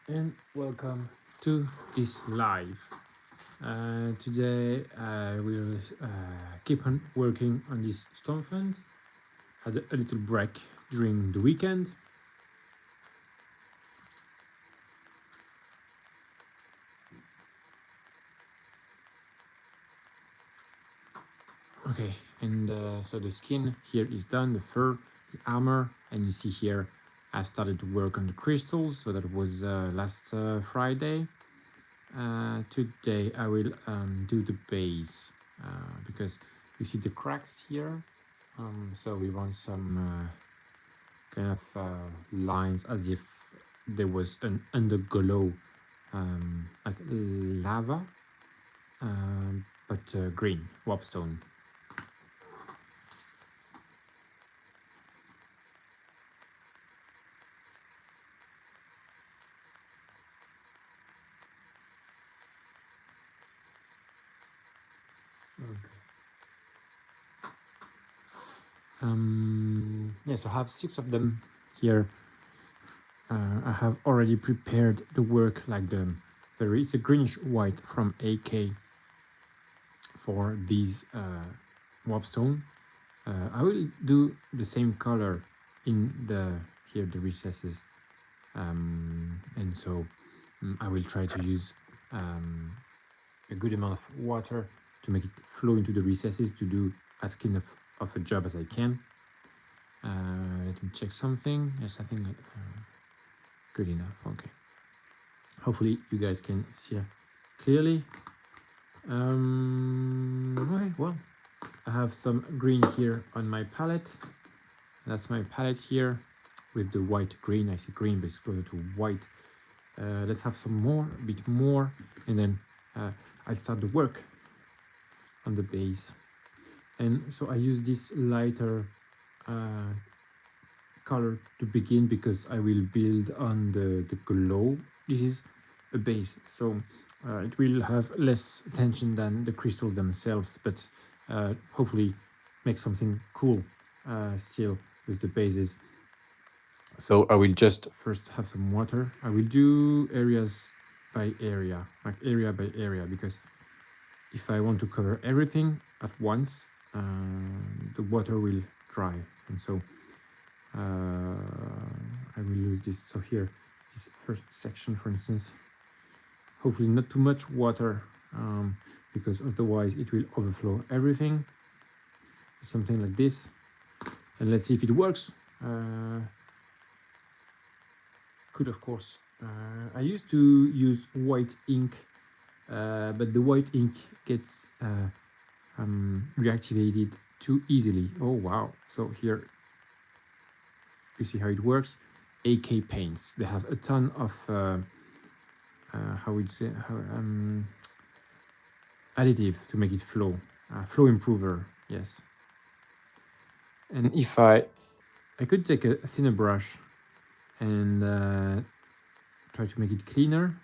and welcome to this live. Today I will keep on working on this Stormfiend. Had a little break during the weekend. Okay, and so the skin here is done, the fur, the armor, and you see here I started to work on the crystals, so that was last Friday. Today I will do the base because you see the cracks here, so we want some kind of lines as if there was an underglow, like lava, but green, warpstone. Okay. Yes, I have 6 of them here. I have already prepared the work, like it's a greenish white from AK for these warpstone. I will do the same color in the recesses, and so I will try to use a good amount of water to make it flow into the recesses to do as clean of a job as I can. Let me check something. Yes, I think good enough. Okay. Hopefully you guys can see clearly. Okay, well, I have some green here on my palette. That's my palette here with the white green. I see green, but it's closer to white. Let's have some more, a bit more, and then I'll start the work on the base. And so I use this lighter color to begin because I will build on the glow. This is a base, so it will have less tension than the crystals themselves, but hopefully make something cool still with the bases. So I will just first have some water. I will do areas by area, like area by area, because if I want to cover everything at once, the water will dry, and so I will use this. So here, this first section, for instance, hopefully not too much water, because otherwise it will overflow everything. Something like this, and let's see if it works. Could, of course. I used to use white ink, but the white ink gets reactivated too easily. Oh wow! So here you see how it works. AK paints. They have a ton of additive to make it flow. Flow improver. Yes. And if I could take a thinner brush and try to make it cleaner,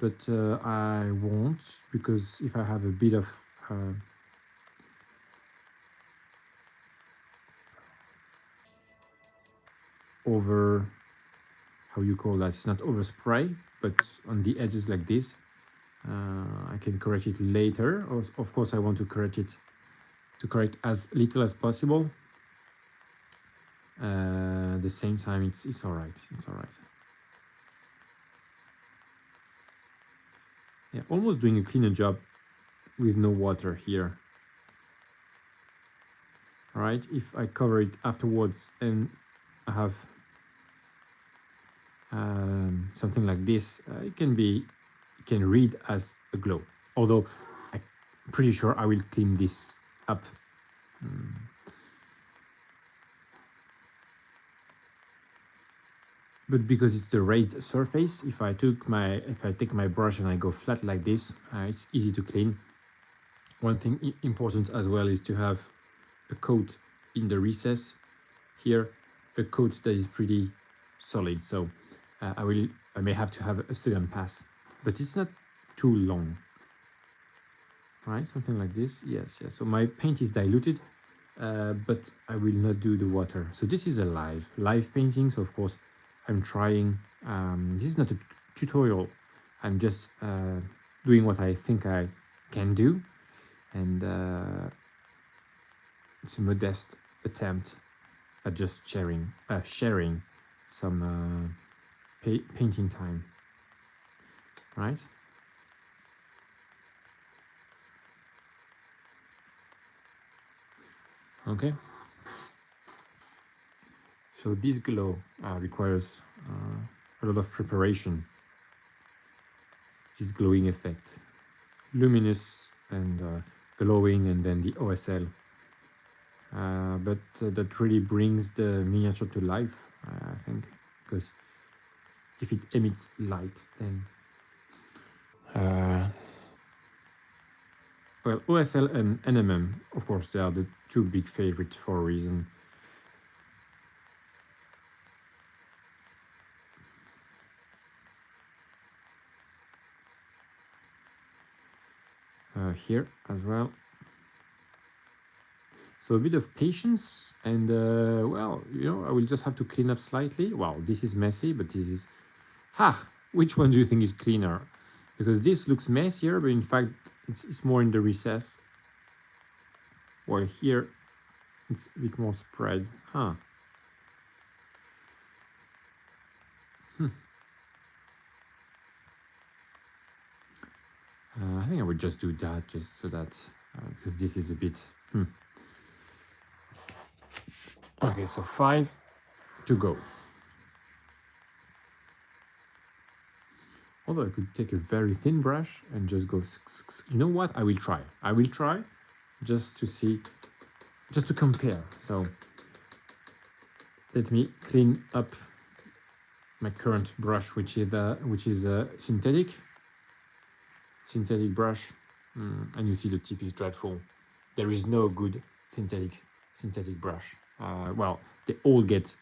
but I won't, because if I have a bit of over, how you call that, it's not overspray, but on the edges like this, I can correct it later. Of course I want to correct it as little as possible. At the same time, it's all right. It's all right. Yeah, almost doing a cleaner job with no water here. All right, if I cover it afterwards and I have something like this, it can read as a glow. Although I'm pretty sure I will clean this up. But because it's the raised surface, if I take my brush and I go flat like this, it's easy to clean. One thing important as well is to have a coat in the recess here, a coat that is pretty solid. So I may have to have a second pass, but it's not too long. Right, something like this. Yes. So my paint is diluted, but I will not do the water. So this is a live painting. So of course I'm trying This is not a tutorial. I'm just doing what I think I can do, and it's a modest attempt at just sharing some painting time, right? Okay. So this glow requires a lot of preparation. This glowing effect, luminous and glowing, and then the OSL. But that really brings the miniature to life, I think, because if it emits light, then well, OSL and NMM, of course, they are the two big favorites for a reason. Here as well. So a bit of patience, and well, you know, I will just have to clean up slightly. Wow, this is messy, but this is... which one do you think is cleaner? Because this looks messier, but in fact, it's more in the recess. While here, it's a bit more spread. I think I would just do that, just so that, because this is a bit... Okay, so 5 to go. Although I could take a very thin brush and just go... You know what? I will try. I will try just to see, just to compare. So let me clean up my current brush, which is a synthetic brush, and you see the tip is dreadful. There is no good synthetic brush. Well, they all get...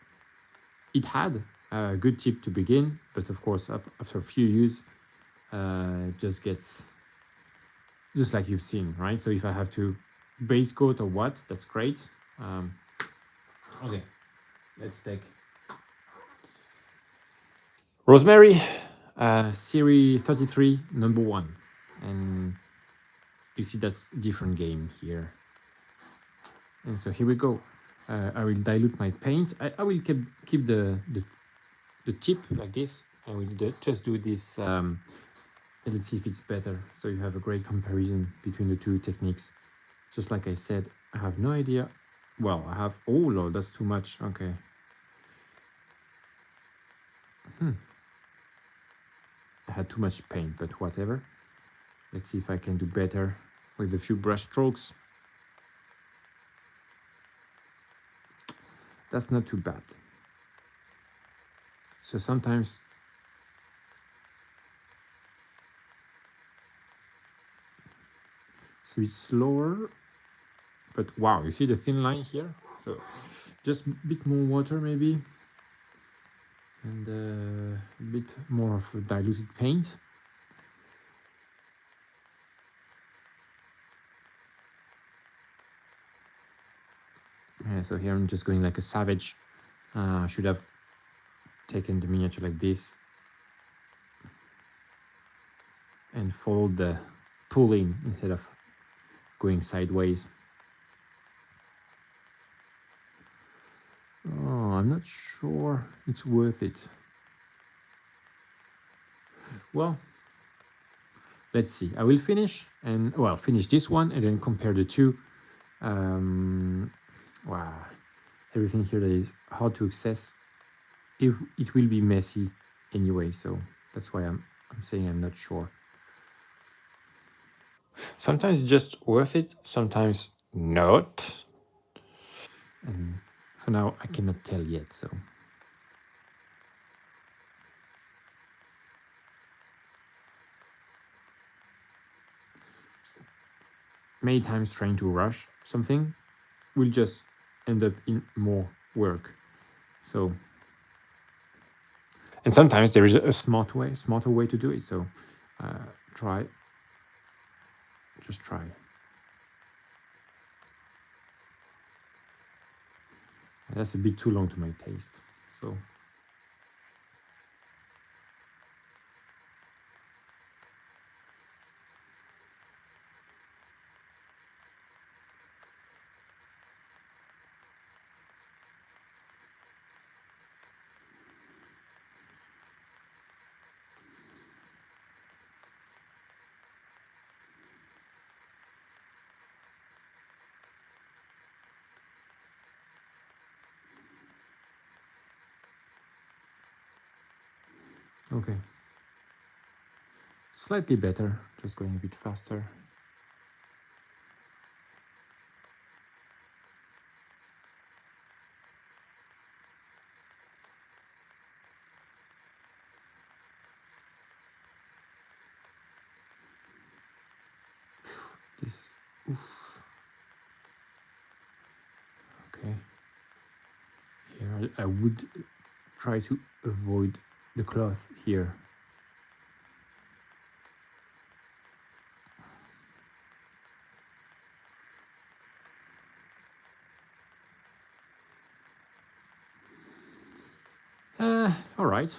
It had a good tip to begin, but of course, after a few use, it just gets just like you've seen, right? So if I have to base coat or what, that's great. Okay, let's take Rosemary, series 33, number 1, and you see that's different game here. And so here we go. I will dilute my paint. I will keep the tip like this. I will just do this. Let's see if it's better. So you have a great comparison between the two techniques. Just like I said, I have no idea. Well, I have... Oh Lord, that's too much. Okay. I had too much paint, but whatever. Let's see if I can do better with a few brush strokes. That's not too bad. So sometimes so it's slower, but wow, you see the thin line here? So just a bit more water maybe, and a bit more of a diluted paint. Yeah, so here I'm just going like a savage. I should have taken the miniature like this and followed the pulling instead of going sideways. Oh, I'm not sure it's worth it. Well, let's see. I will finish and, well, finish this one and then compare the two. Wow, everything here that is hard to access, it will be messy anyway, so that's why I'm saying I'm not sure. Sometimes it's just worth it, sometimes not. And for now, I cannot tell yet, so. Many times trying to rush something will just end up in more work. So, and sometimes there is a smarter way to do it. So just try. That's a bit too long to my taste. So Okay. Slightly better, just going a bit faster. This, oof. Okay. Here I would try to avoid the cloth here. All right.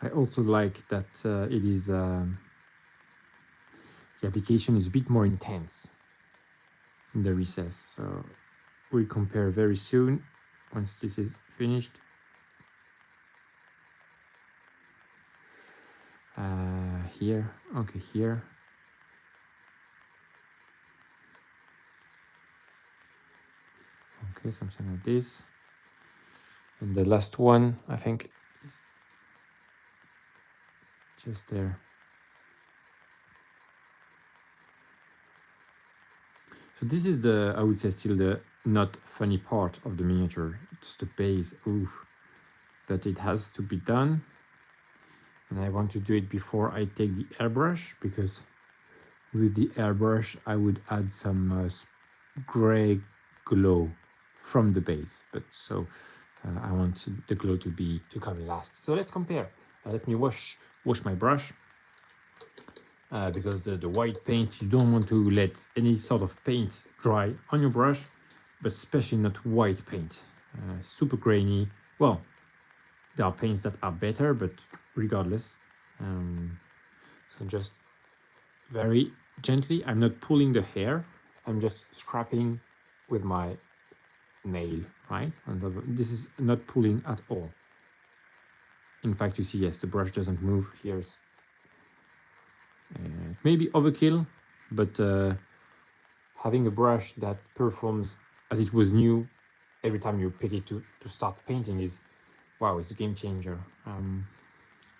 I also like that it is the application is a bit more intense in the recess. So we'll compare very soon once this is finished. Here, okay, here. Okay, something like this. And the last one, I think, is just there. So this is the, I would say, still the not funny part of the miniature. It's the base, oof. But it has to be done. And I want to do it before I take the airbrush, because with the airbrush, I would add some gray glow from the base. But so I want the glow to come last. So let's compare. Let me wash my brush. Because the white paint, you don't want to let any sort of paint dry on your brush, but especially not white paint. Super grainy. Well, there are paints that are better, but regardless. So just very gently, I'm not pulling the hair, I'm just scraping with my nail, right? And this is not pulling at all. In fact, you see, yes, the brush doesn't move. Here's maybe overkill, but having a brush that performs as it was new every time you pick it to start painting is, wow, it's a game changer.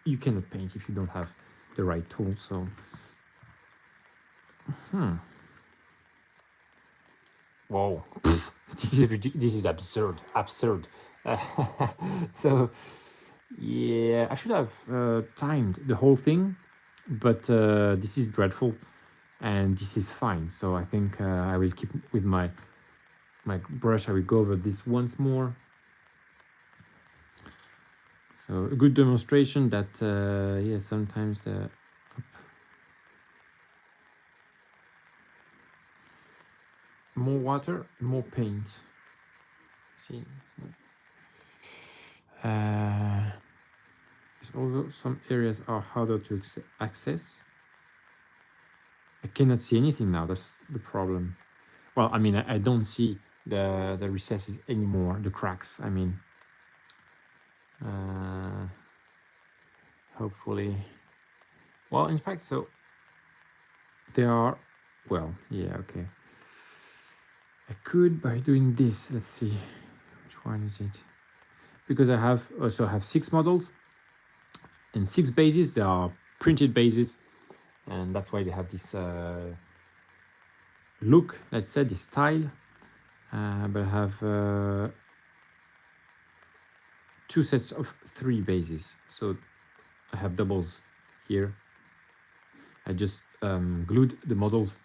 You cannot paint if you don't have the right tool. So, whoa, this is absurd. So, yeah, I should have timed the whole thing, but this is dreadful, and this is fine. So I think I will keep with my brush. I will go over this once more. So a good demonstration that yeah, sometimes the more water, more paint. See, it's not. There's also some areas are harder to access. I cannot see anything now. That's the problem. Well, I mean, I don't see the recesses anymore. The cracks. I mean, hopefully. Well, in fact, so they are. Well, yeah, okay. I could by doing this. Let's see, which one is it? Because I also have 6 models and 6 bases. They are printed bases, and that's why they have this look. Let's say this style. But I have 2 sets of 3 bases. So I have doubles here. I just glued the models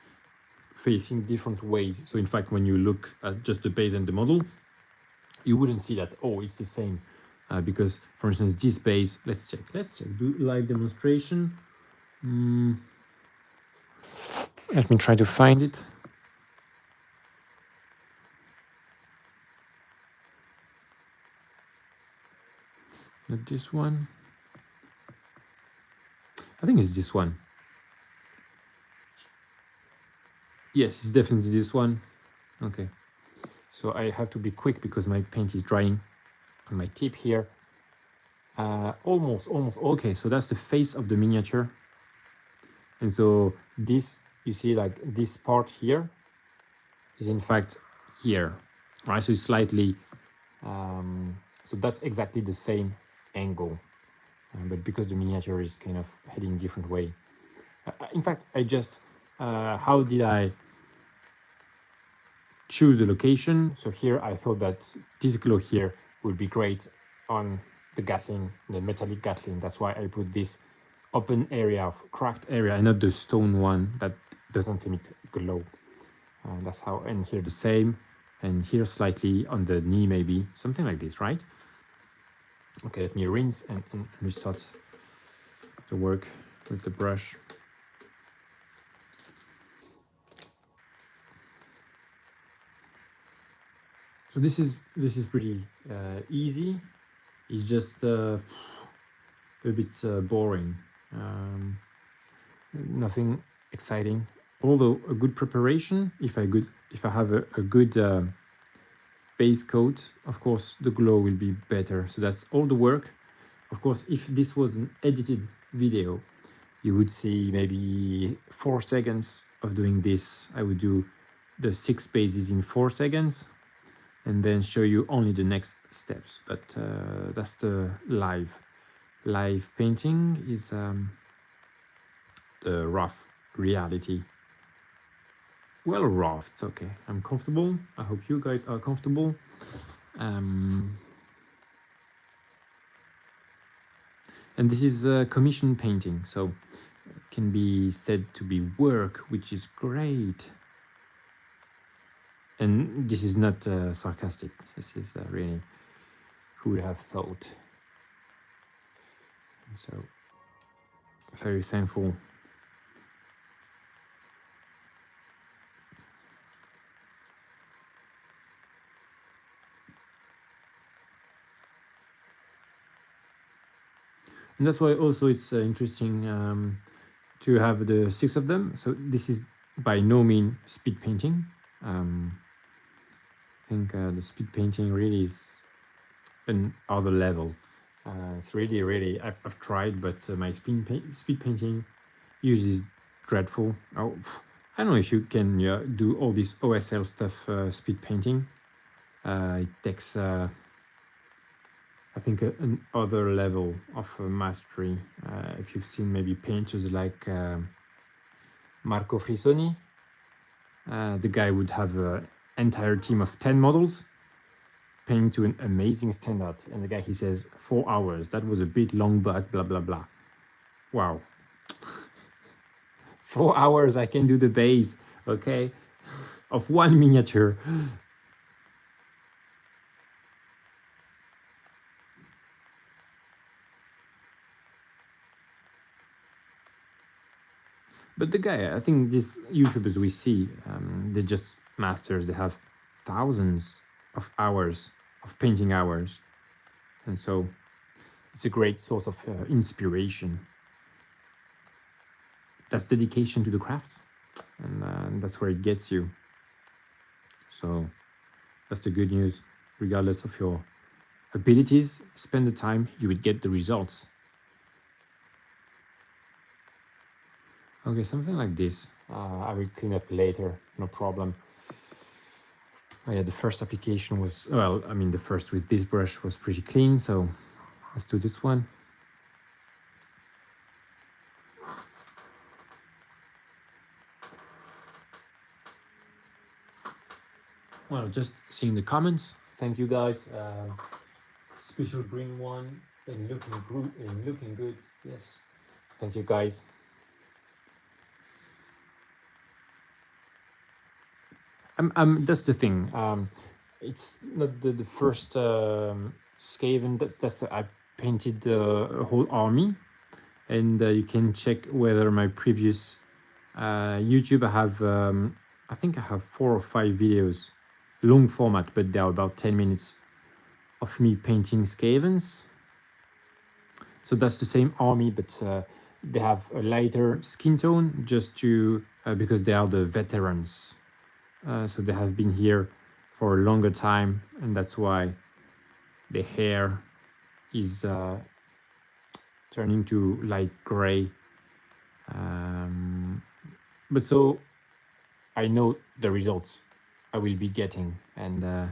facing different ways. So in fact, when you look at just the base and the model, you wouldn't see that, oh, it's the same. Because, for instance, this base, let's check, do live demonstration. Let me try to find it. Not this one. I think it's this one. Yes, it's definitely this one. Okay. So I have to be quick because my paint is drying on my tip here. Almost. Okay, so that's the face of the miniature. And so this, you see, like this part here is in fact here. All right, so it's slightly, so that's exactly the same angle, but because the miniature is kind of heading different way. In fact, I just, how did I choose the location? So here I thought that this glow here would be great on the Gatling, the metallic Gatling. That's why I put this open area of cracked area and not the stone one that doesn't emit glow. That's how, and here the same, and here slightly on the knee maybe, something like this, right? Okay, let me rinse and restart the work with the brush. So this is pretty easy. It's just a bit boring. Nothing exciting. Although a good preparation, if I have a good base coat, of course the glow will be better. So that's all the work. Of course, if this was an edited video, you would see maybe 4 seconds of doing this. I would do the 6 bases in 4 seconds and then show you only the next steps. But that's the live painting is the rough reality. Well, rough, it's okay. I'm comfortable. I hope you guys are comfortable. And this is a commission painting, so it can be said to be work, which is great. And this is not sarcastic. This is really, who would have thought? So, very thankful. And that's why also it's interesting to have the 6 of them. So this is by no means speed painting. I think the speed painting really is another level. It's really, I've tried, but my speed painting usually is dreadful. Oh, I don't know if you can do all this OSL stuff, speed painting. It takes, I think, another level of mastery. If you've seen maybe painters like Marco Frisoni, the guy would have an entire team of 10 models painting to an amazing standard. And the guy, he says, 4 hours. That was a bit long, but blah, blah, blah. Wow. 4 hours, I can do the base, okay, of one miniature. But the guy, I think these YouTubers we see, they're just masters. They have thousands of hours of painting hours. And so it's a great source of inspiration. That's dedication to the craft. And that's where it gets you. So that's the good news. Regardless of your abilities, spend the time, you would get the results. Okay, something like this. I will clean up later, no problem. Oh yeah, the first application was, well, I mean, the first with this brush was pretty clean, so let's do this one. Well, just seeing the comments. Thank you guys. Special green one and looking good. Yes. Thank you guys. That's the thing. It's not the first Skaven. I painted the whole army, and you can check whether my previous YouTube. I have I think I have 4 or 5 videos, long format, but they are about 10 minutes of me painting Skavens. So that's the same army, but they have a lighter skin tone just to because they are the veterans. So they have been here for a longer time, and that's why the hair is turning to light gray. But so I know the results I will be getting, and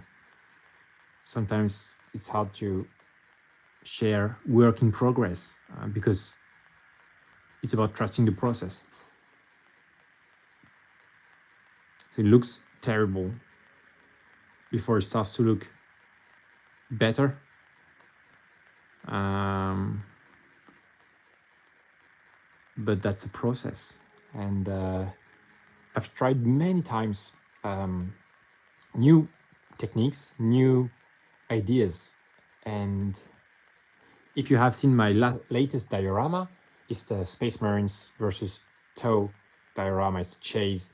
sometimes it's hard to share work in progress because it's about trusting the process. So it looks terrible before it starts to look better. But that's a process, and I've tried many times new techniques, new ideas, and if you have seen my latest diorama, it's the Space Marines versus TOW diorama. It's chase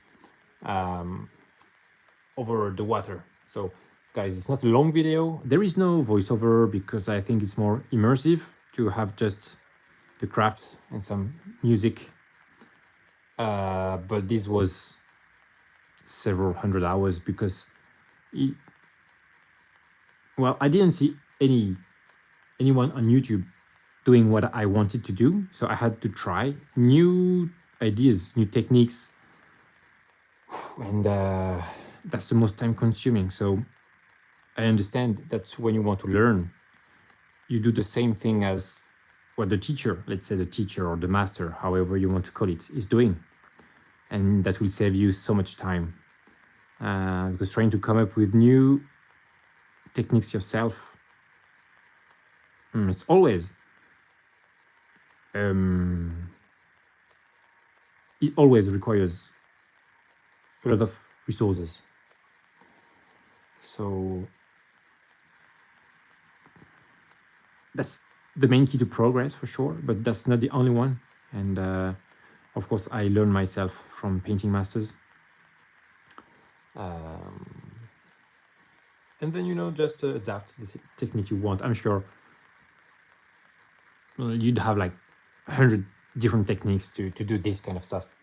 over the water. So guys, it's not a long video. There is no voiceover because I think it's more immersive to have just the craft and some music. But this was several hundred hours because I didn't see anyone on YouTube doing what I wanted to do. So I had to try new ideas, new techniques. And that's the most time consuming. So I understand that when you want to learn, you do the same thing as what the teacher, let's say the teacher or the master, however you want to call it, is doing. And that will save you so much time. Because trying to come up with new techniques yourself, it's always it always requires a lot of resources. So that's the main key to progress for sure, but that's not the only one. And of course I learned myself from painting masters. And then, just adapt the technique you want. I'm sure you'd have like 100 different techniques to do this kind of stuff.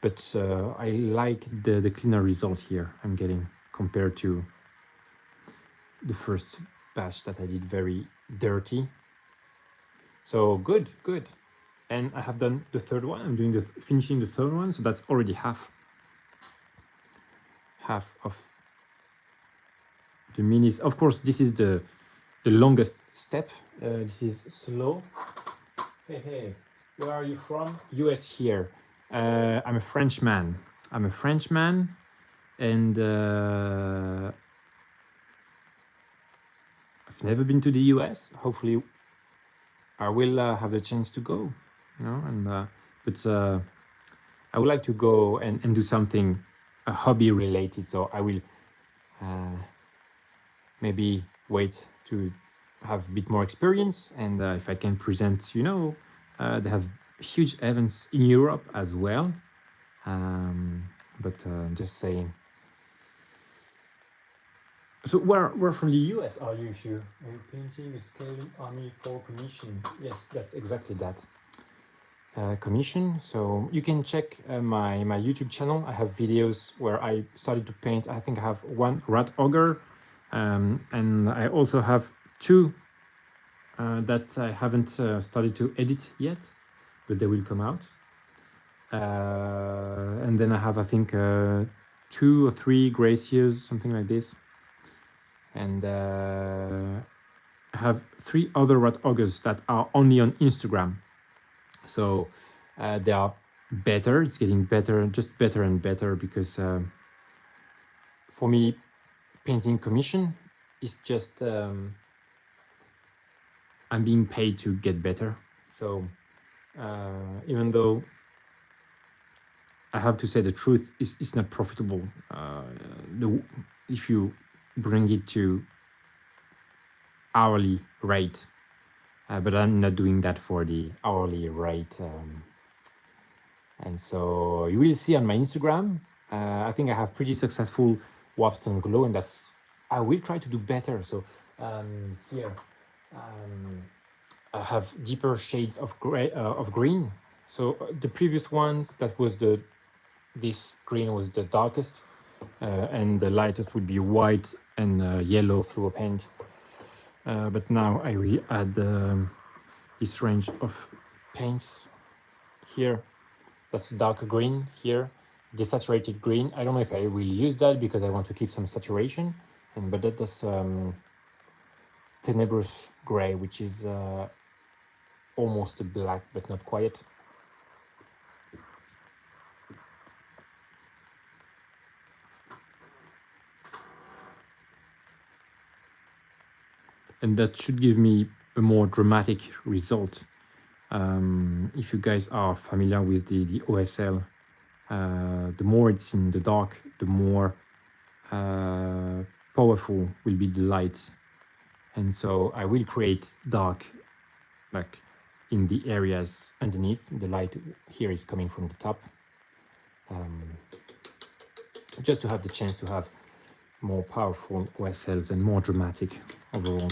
But I like the cleaner result here I'm getting compared to the first batch that I did very dirty. So good. And I have done the third one. I'm doing finishing the third one, so that's already half of the minis. Of course, this is the longest step. This is slow. Hey, where are you from? US here. I'm a Frenchman. And I've never been to the US. Hopefully I will have the chance to go, but I would like to go and do something hobby related. So I will maybe wait to have a bit more experience, and if I can present, they have huge events in Europe as well. But just saying. So where from the US are you? Are you painting a Skaven army for commission? Yes, that's exactly that. Commission. So you can check my YouTube channel. I have videos where I started to paint. I think I have one rat ogre, and I also have two that I haven't started to edit yet, but they will come out. And then I have, I think, 2 or 3 glaciers, something like this. And I have 3 other rat ogres that are only on Instagram. So they are better. It's getting better, just better and better, because for me, painting commission is just I'm being paid to get better. So even though I have to say the truth, it's not profitable if you bring it to hourly rate. But I'm not doing that for the hourly rate. And so you will see on my Instagram, I think I have pretty successful warpstone glow, and I will try to do better. So here I have deeper shades of gray, of green. So the previous ones, this green was the darkest, and the lightest would be white and yellow fluo paint. But now I will add this range of paints here. That's darker green here, desaturated green. I don't know if I will use that because I want to keep some saturation, but that's tenebrous gray, which is almost a black but not quite. And that should give me a more dramatic result. If you guys are familiar with the OSL, the more it's in the dark, the more powerful will be the light. And so I will create dark, like in the areas underneath. The light here is coming from the top, just to have the chance to have more powerful OSLs and more dramatic overall.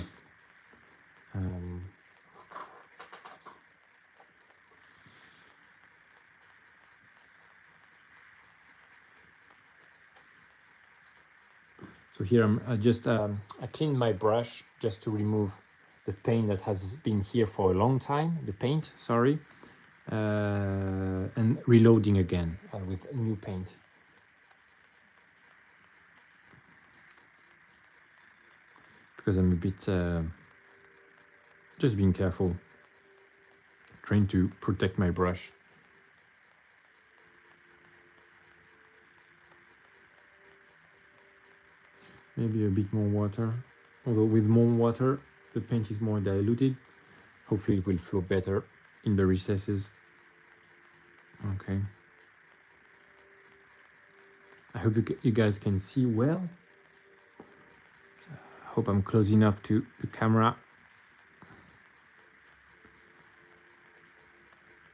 So here I cleaned my brush just to remove the paint that has been here for a long time, the paint, sorry, and reloading again with new paint. Because I'm a bit, just being careful, trying to protect my brush. Maybe a bit more water, although with more water, the paint is more diluted. Hopefully it will flow better in the recesses. Okay. I hope you guys can see well. I hope I'm close enough to the camera.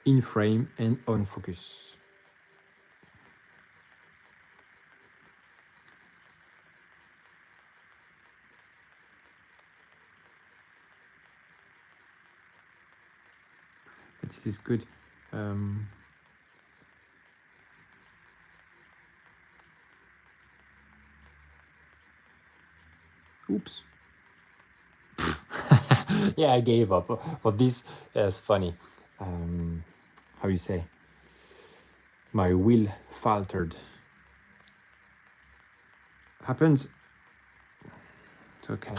In frame and on focus. This is good. Oops. Yeah, I gave up. But this is funny. How you say? My will faltered. Happens. It's okay.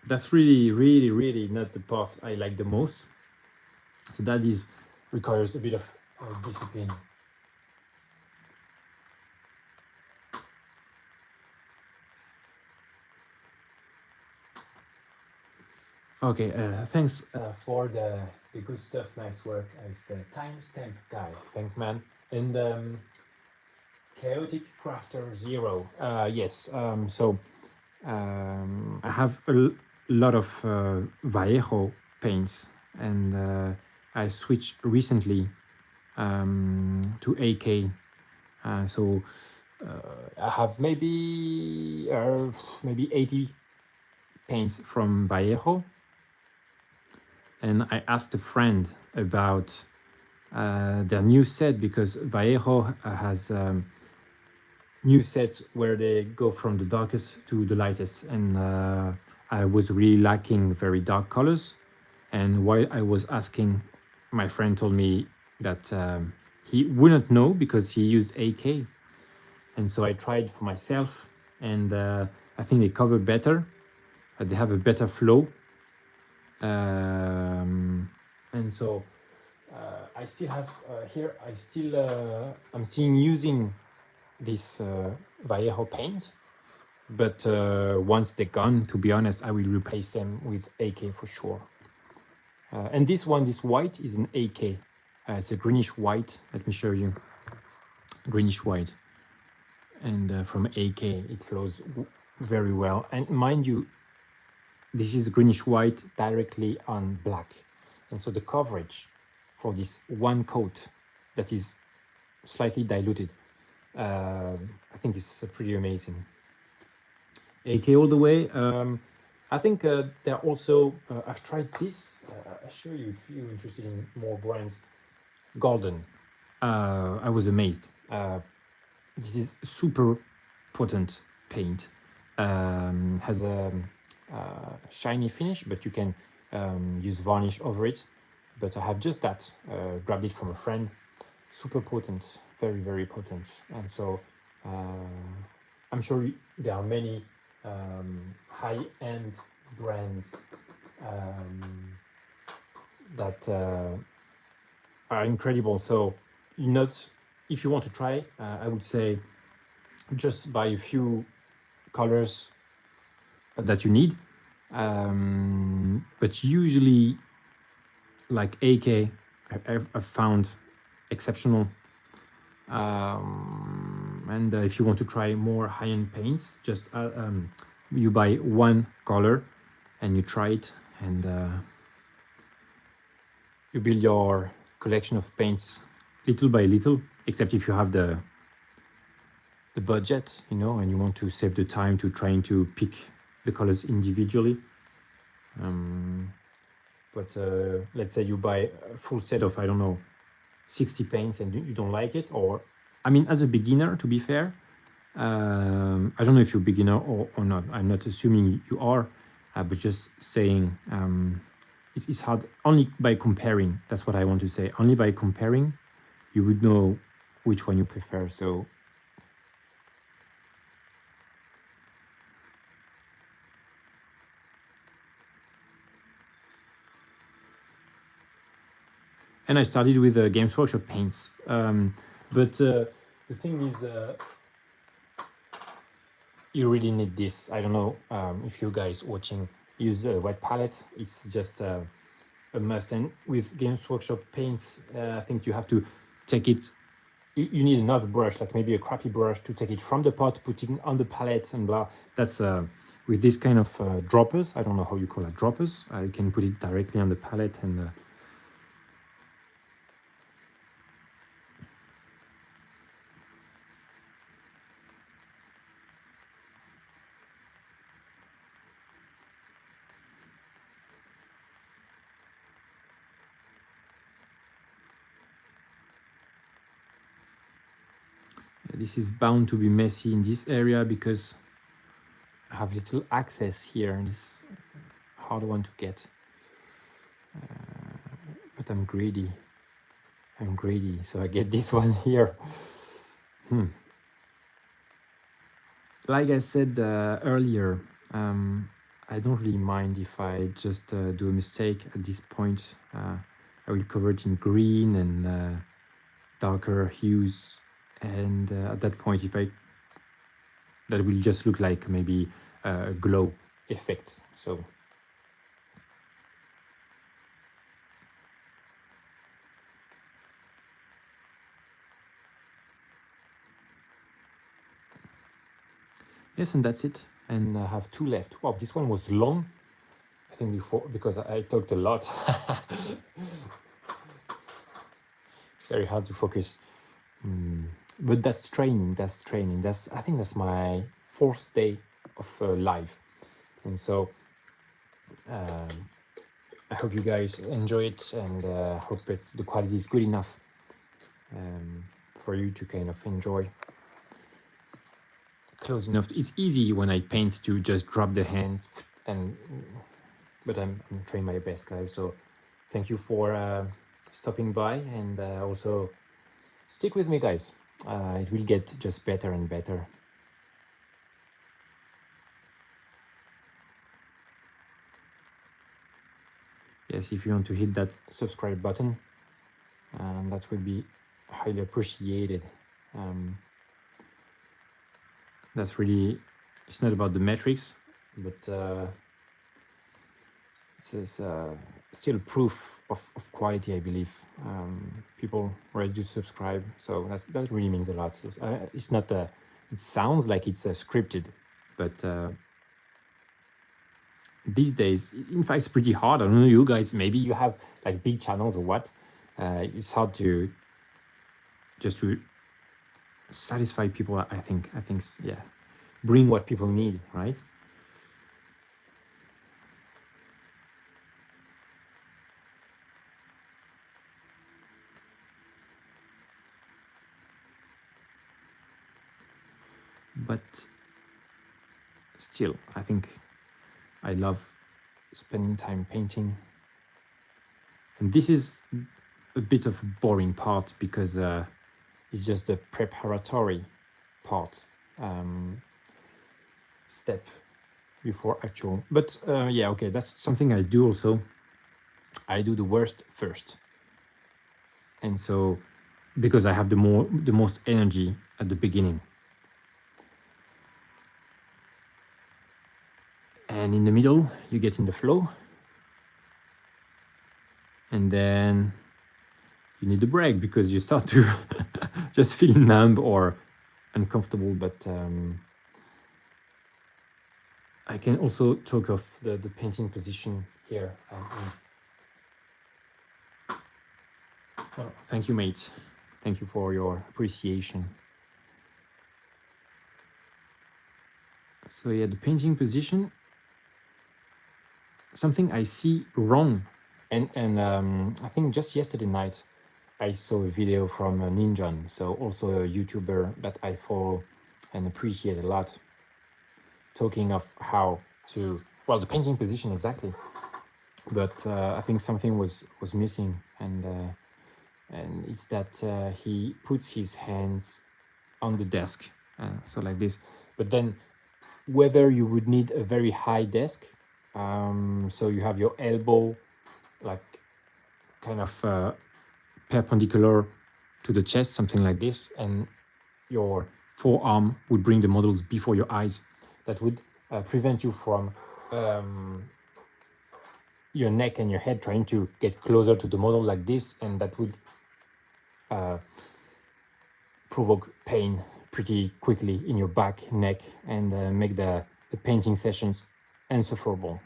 That's really not the part I like the most. So that requires a bit of discipline. Okay, thanks for the good stuff, nice work. It's the timestamp guy, thank man. And Chaotic Crafter 0. Yes, I have a lot of Vallejo paints, and I switched recently to AK. I have maybe 80 paints from Vallejo. And I asked a friend about their new set, because Vallejo has new sets where they go from the darkest to the lightest, and I was really lacking very dark colors. And while I was asking, my friend told me that he wouldn't know because he used AK. And so I tried for myself, and I think they cover better. They have a better flow. And so I still have here. I'm still using this Vallejo paint, but once they're gone, to be honest, I will replace them with AK for sure. And this white is an AK. It's a greenish white. Let me show you. Greenish white, and from AK it flows very well. And mind you, this is greenish white directly on black, and so the coverage for this one coat that is slightly diluted, I think is pretty amazing. AK all the way. I think there are also, I've tried this, I'll show you if you're interested in more brands. Golden. I was amazed. This is super potent paint. Has a shiny finish, but you can use varnish over it. but I have just that, grabbed it from a friend. Super potent, very, very potent. And so I'm sure there are many high-end brands that are incredible. So if you want to try, I would say just buy a few colors that you need. But usually, like AK, I've found exceptional. And if you want to try more high-end paints, just you buy one color and you try it, and you build your collection of paints little by little, except if you have the budget, and you want to save the time to trying to pick the colors individually. But let's say you buy a full set of, I don't know, 60 paints and you don't like it, or I mean, as a beginner, to be fair, I don't know if you're a beginner or not. I'm not assuming you are, but just saying it's hard. Only by comparing, that's what I want to say. Only by comparing, you would know which one you prefer. So and I started with Games Workshop paints. But the thing is, you really need this. I don't know if you guys watching use a wet palette. It's just a must. And with Games Workshop paints, I think you have to take it. You need another brush, like maybe a crappy brush, to take it from the pot, put it on the palette, and blah. That's with this kind of droppers. I don't know how you call it, droppers. You can put it directly on the palette and. This is bound to be messy in this area because I have little access here, and it's a hard one to get. But I'm greedy. So I get this one here. Like I said earlier, I don't really mind if I just do a mistake at this point. I will cover it in green and darker hues, and at that point, that will just look like maybe a glow effect. So yes, and that's it. And I have two left. Wow, this one was long. I think before, because I talked a lot. It's very hard to focus. But that's training. I think that's my 4th day of live. And so I hope you guys enjoy it, and hope the quality is good enough for you to kind of enjoy. Close enough. It's easy when I paint to just drop the hands, but I'm trying my best, guys. So thank you for stopping by, and also stick with me, guys. It will get just better and better. Yes, if you want to hit that subscribe button, that will be highly appreciated. That's really, it's not about the metrics, but it's still proof of quality, I believe. People ready to subscribe, so that really means a lot. It's not it sounds like it's scripted, but these days, in fact, it's pretty hard. I don't know, you guys, maybe you have like big channels or what. It's hard to satisfy people. I think, yeah, bring what people need, right? But still, I think I love spending time painting, And this is a bit of a boring part because it's just the preparatory part, step before actual. But yeah, okay, that's something I do also. I do the worst first. And so, because I have the most energy at the beginning. And in the middle, you get in the flow. And then you need a break because you start to just feel numb or uncomfortable. But I can also talk of the painting position here. Oh, thank you, mates. Thank you for your appreciation. So yeah, the painting position, something I see wrong. And I think just yesterday night, I saw a video from Ninjan, so also a YouTuber that I follow and appreciate a lot, talking of how to, well, the painting position exactly, but I think something was missing, and it's that he puts his hands on the desk, so like this. But then, whether you would need a very high desk, so you have your elbow like kind of perpendicular to the chest, something like this, and your forearm would bring the models before your eyes. That would prevent you from your neck and your head trying to get closer to the model like this, and that would provoke pain pretty quickly in your back, neck, and make the painting sessions insufferable.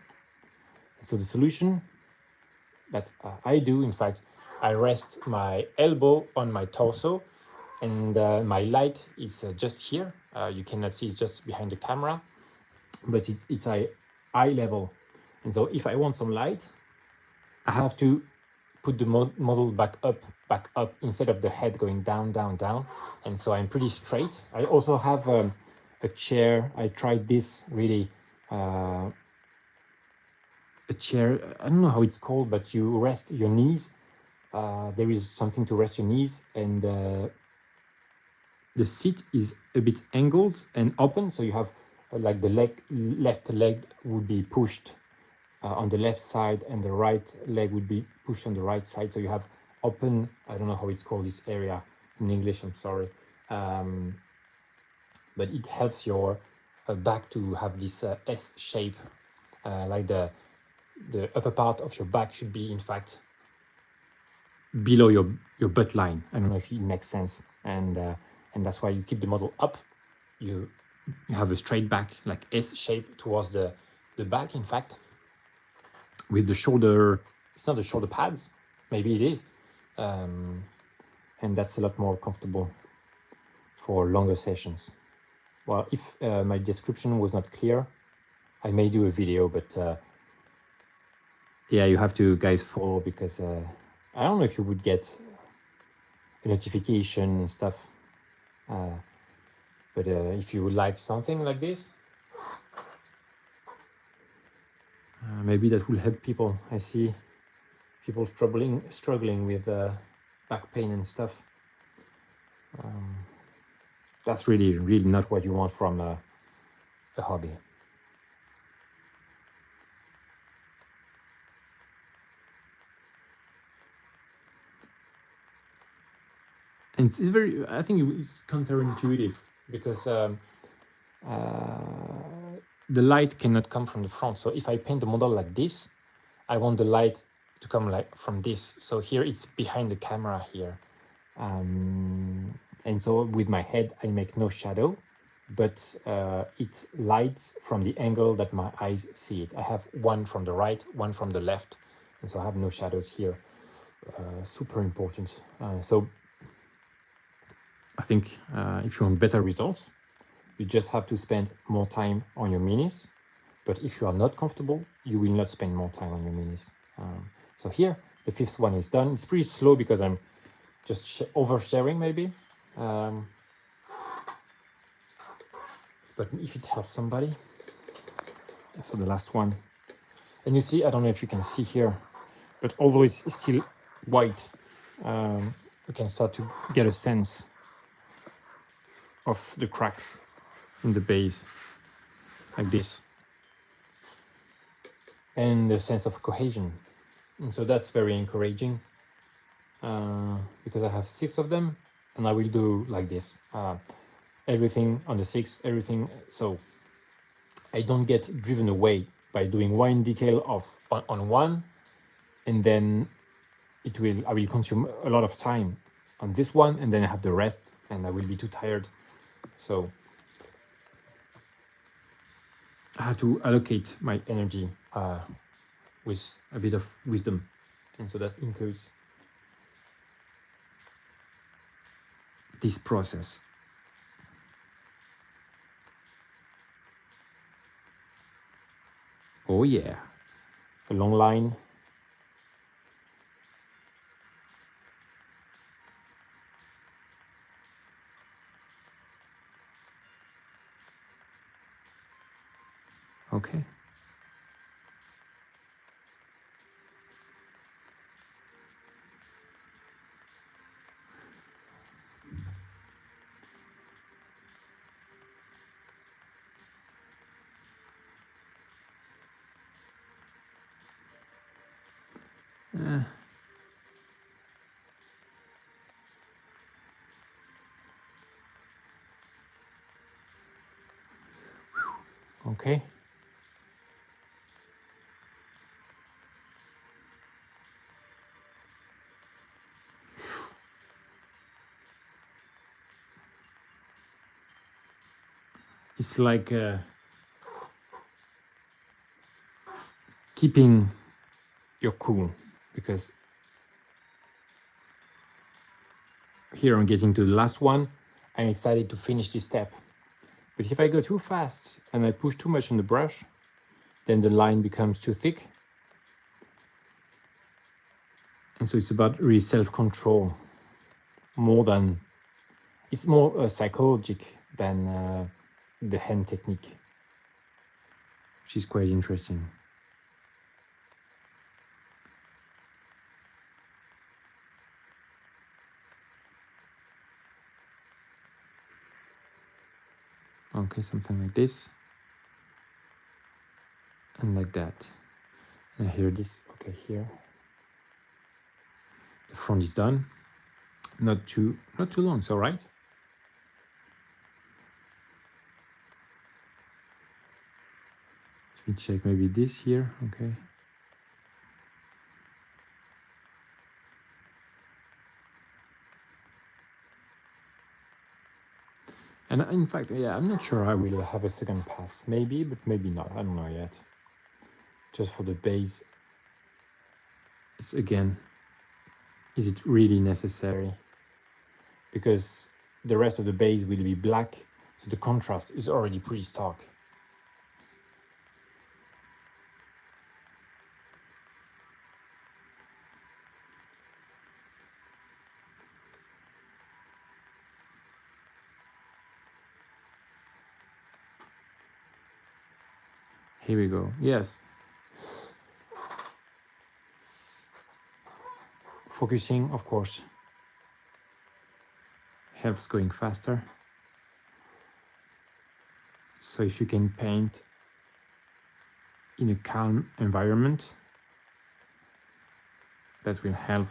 So the solution that I do, in fact, I rest my elbow on my torso, and my light is just here. You cannot see, it's just behind the camera, but it's eye level. And so if I want some light, I have to put the model back up, instead of the head going down, down, down. And so I'm pretty straight. I also have a chair. I tried this really, a chair, I don't know how it's called, but you rest your knees. There is something to rest your knees, and the seat is a bit angled and open, so you have like the left leg would be pushed on the left side, and the right leg would be pushed on the right side. So you have open, I don't know how it's called, this area in English, I'm sorry. But it helps your back to have this S shape, like the upper part of your back should be, in fact, below your butt line. I don't know if it makes sense. And that's why you keep the model up. You have a straight back, like S shape towards the back, in fact. With the shoulder, it's not the shoulder pads, maybe it is. And that's a lot more comfortable for longer sessions. Well, if my description was not clear, I may do a video, but yeah, you have to, guys, follow, because I don't know if you would get a notification and stuff. But if you would like something like this, maybe that will help people. I see people struggling with back pain and stuff. That's really not what you want from a hobby. And it's very, I think it's counterintuitive, because the light cannot come from the front. So if I paint the model like this, I want the light to come like from this. So here it's behind the camera here. And so with my head, I make no shadow, but it lights from the angle that my eyes see it. I have one from the right, one from the left, and so I have no shadows here. Super important. So I think if you want better results, you just have to spend more time on your minis. But if you are not comfortable, you will not spend more time on your minis. So here, the fifth one is done. It's pretty slow because I'm just oversharing maybe. But if it helps somebody. So the last one. And you see, I don't know if you can see here, but although it's still white, we can start to get a sense of the cracks in the base, like this, and the sense of cohesion. And so that's very encouraging, because I have 6 of them, and I will do like this, everything on the 6, everything, so I don't get driven away by doing one detail on one, and then I will consume a lot of time on this one, and then I have the rest, and I will be too tired. So I have to allocate my energy with a bit of wisdom, and so that includes this process. Oh yeah, a long line. Okay. Okay. It's like keeping your cool, because here I'm getting to the last one. I'm excited to finish this step. But if I go too fast and I push too much on the brush, then the line becomes too thick. And so it's about really self-control, it's more psychological than the hand technique, which is quite interesting. Okay, something like this, and like that. And here this, okay, here. The front is done. Not too long, it's all right. Let me check maybe this here, okay. And in fact, yeah, I'm not sure I will have a second pass. Maybe, but maybe not. I don't know yet. Just for the base. It's again, is it really necessary? Because the rest of the base will be black, so the contrast is already pretty stark. Here we go. Yes. Focusing, of course, helps going faster. So if you can paint in a calm environment, that will help.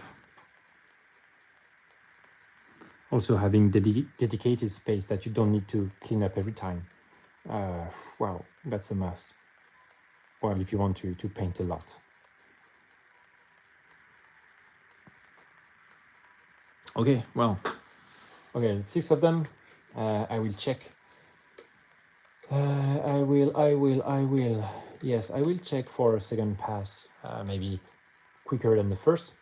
Also having dedicated space that you don't need to clean up every time. Wow, that's a must. Well, if you want to paint a lot. Okay, well, okay, 6 of them. I will check. I will. Yes, I will check for a second pass, maybe quicker than the first.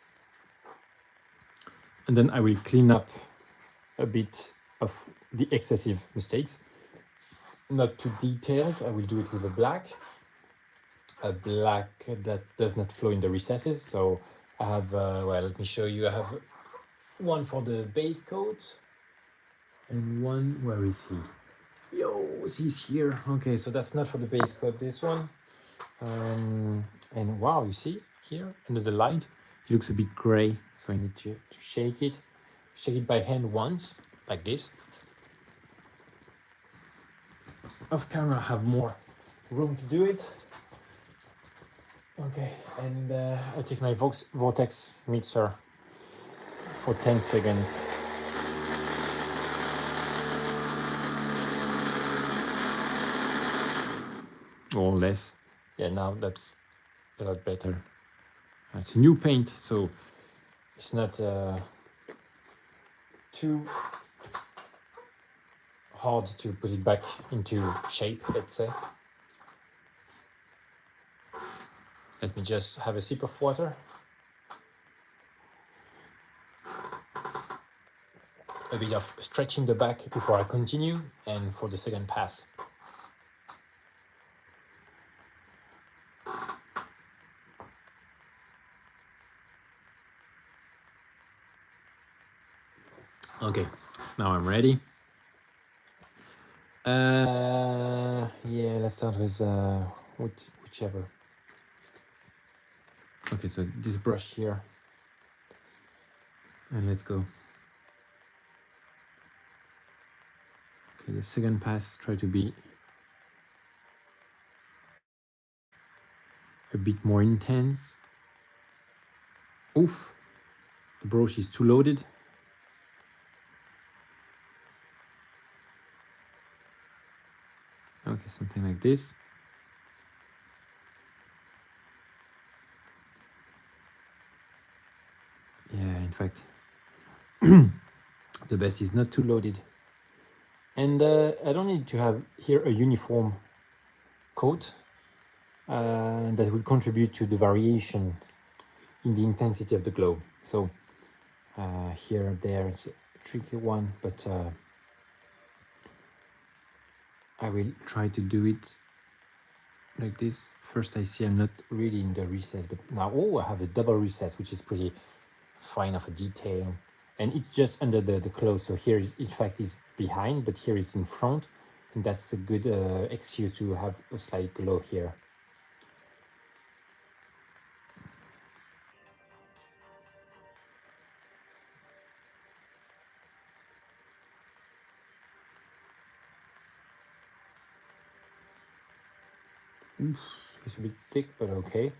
And then I will clean up a bit of the excessive mistakes. Not too detailed. I will do it with a black that does not flow in the recesses. So I have, well, let me show you. I have one for the base coat and one, where is he? Yo, he's here. Okay, so that's not for the base coat, this one. And wow, you see here under the light, It looks a bit gray, so I need to shake it. Shake it by hand once, like this. Off camera, I have more room to do it. Okay, and I take my vortex mixer for 10 seconds. Or less. Yeah, now that's a lot better. It's a new paint, so it's not too hard to put it back into shape, let's say. Let me just have a sip of water. A bit of stretching the back before I continue, and for the second pass. Okay, now I'm ready. Yeah, let's start with whichever. Okay, so this brush here, and let's go. Okay, the second pass, try to be a bit more intense. Oof, the brush is too loaded. Okay, something like this. Yeah, in fact, the best is not too loaded. And I don't need to have here a uniform coat that will contribute to the variation in the intensity of the glow. So here and there, it's a tricky one, but I will try to do it like this. First, I see I'm not really in the recess, but now, oh, I have a double recess, which is pretty fine of a detail. And it's just under the clothes. So here is, in fact, is behind, but here is in front. And that's a good excuse to have a slight glow here. Oof, it's a bit thick, but okay.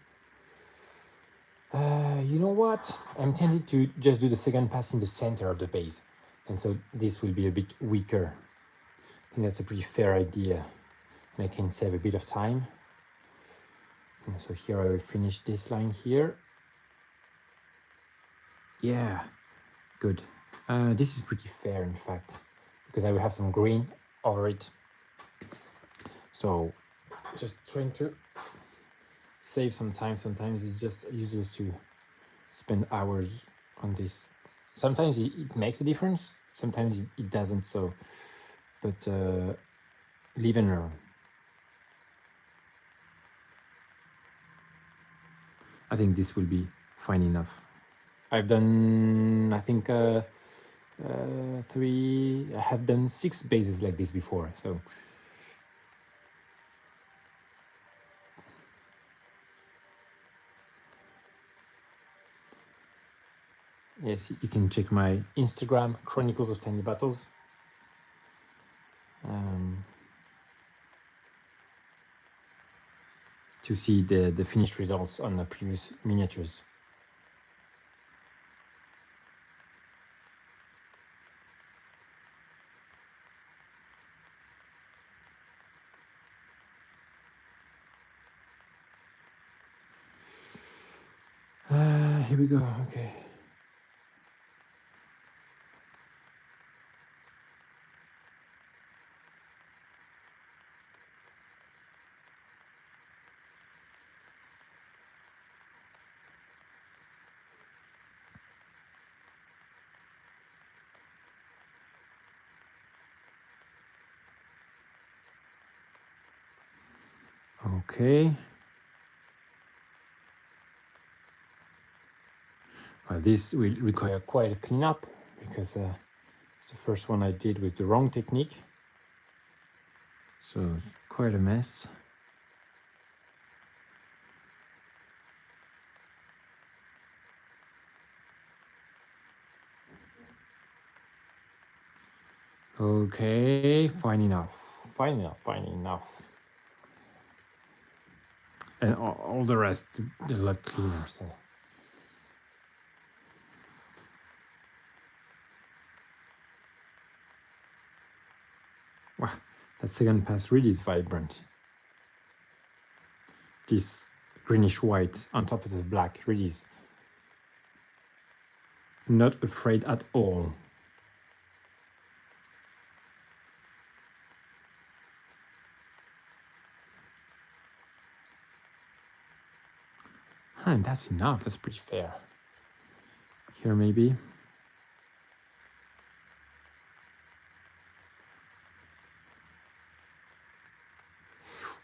You know what? I'm tempted to just do the second pass in the center of the base. And so this will be a bit weaker. I think that's a pretty fair idea. And I can save a bit of time. And so here I will finish this line here. Yeah, good. This is pretty fair, in fact, because I will have some green over it. So just trying to save some time. Sometimes it's just useless to spend hours on this. Sometimes it makes a difference, sometimes it doesn't. So, but live and learn. I think this will be fine enough. I've done, I think, I have done 6 bases like this before, so. Yes, you can check my Instagram, Chronicles of Tiny Battles. To see the finished results on the previous miniatures. Here we go, okay. Okay. This will require quite a cleanup because it's the first one I did with the wrong technique. So it's quite a mess. Okay, fine enough. Fine enough. And all the rest a lot cleaner. So. Wow, that second pass really is vibrant. This greenish white on top of the black really is not afraid at all. And that's enough. That's pretty fair. Here maybe.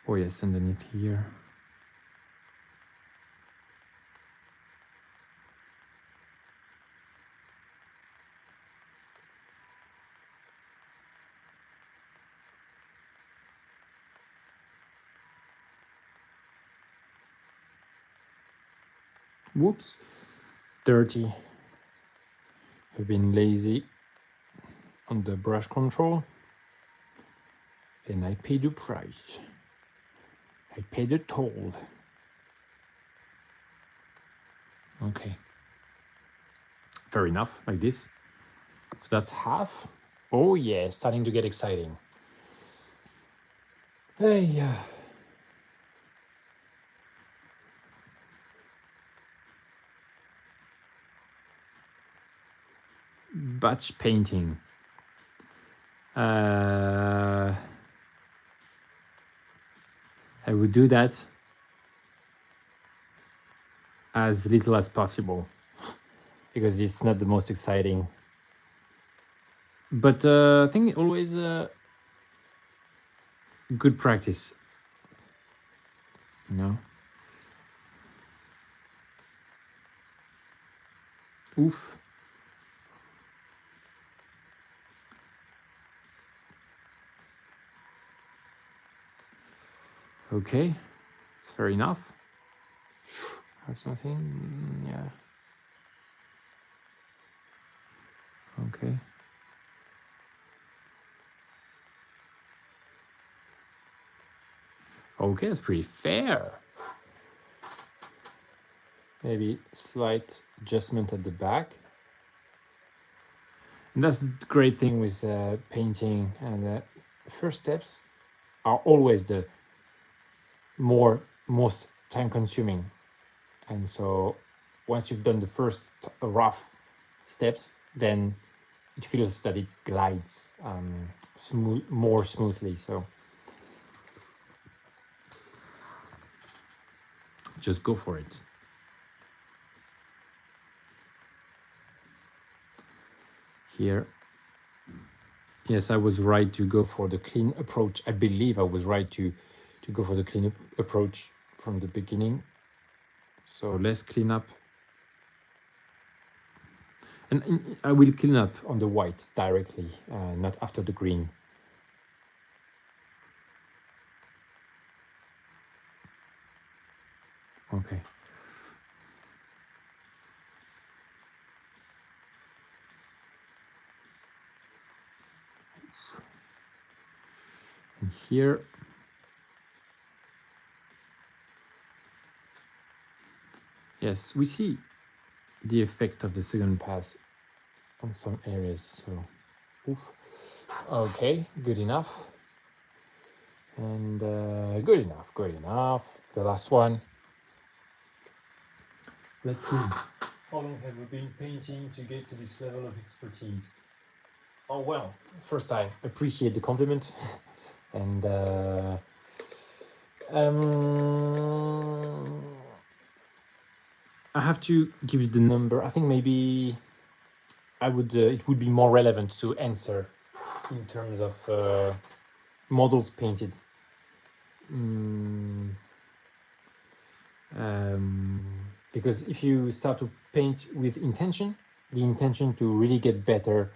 Oh yes, underneath here. Whoops. Dirty. I've been lazy on the brush control. And I paid the price. I paid the toll. Okay. Fair enough, like this. So that's half. Oh yeah, starting to get exciting. Hey, batch painting. I would do that as little as possible because it's not the most exciting. But I think always good practice, you know. Oof. Okay, it's fair enough. Have something, yeah. Okay. Okay, that's pretty fair. Maybe slight adjustment at the back. And that's the great thing with painting, and the first steps are always the most time consuming. And so once you've done the first rough steps, then it feels that it glides more smoothly. So just go for it. Here, yes, I was right to go for the clean approach. I believe I was right to go for the clean approach from the beginning. So let's clean up. And I will clean up on the white directly, not after the green. Okay. And here, yes, we see the effect of the second pass on some areas. So, oof. Okay, good enough. And good enough. The last one. Let's see. How long have we been painting to get to this level of expertise? Oh well, first I appreciate the compliment, and I have to give you the number. I think maybe I would. It would be more relevant to answer in terms of models painted. Because if you start to paint with intention, the intention to really get better,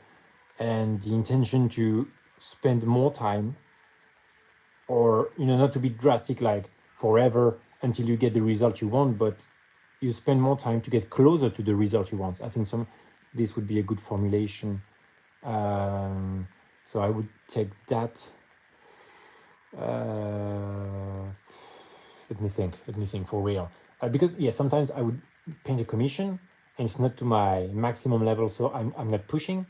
and the intention to spend more time, or not to be drastic like forever until you get the result you want, but you spend more time to get closer to the result you want. I think this would be a good formulation. So I would take that. Let me think for real. Because yeah, sometimes I would paint a commission and it's not to my maximum level, so I'm not pushing.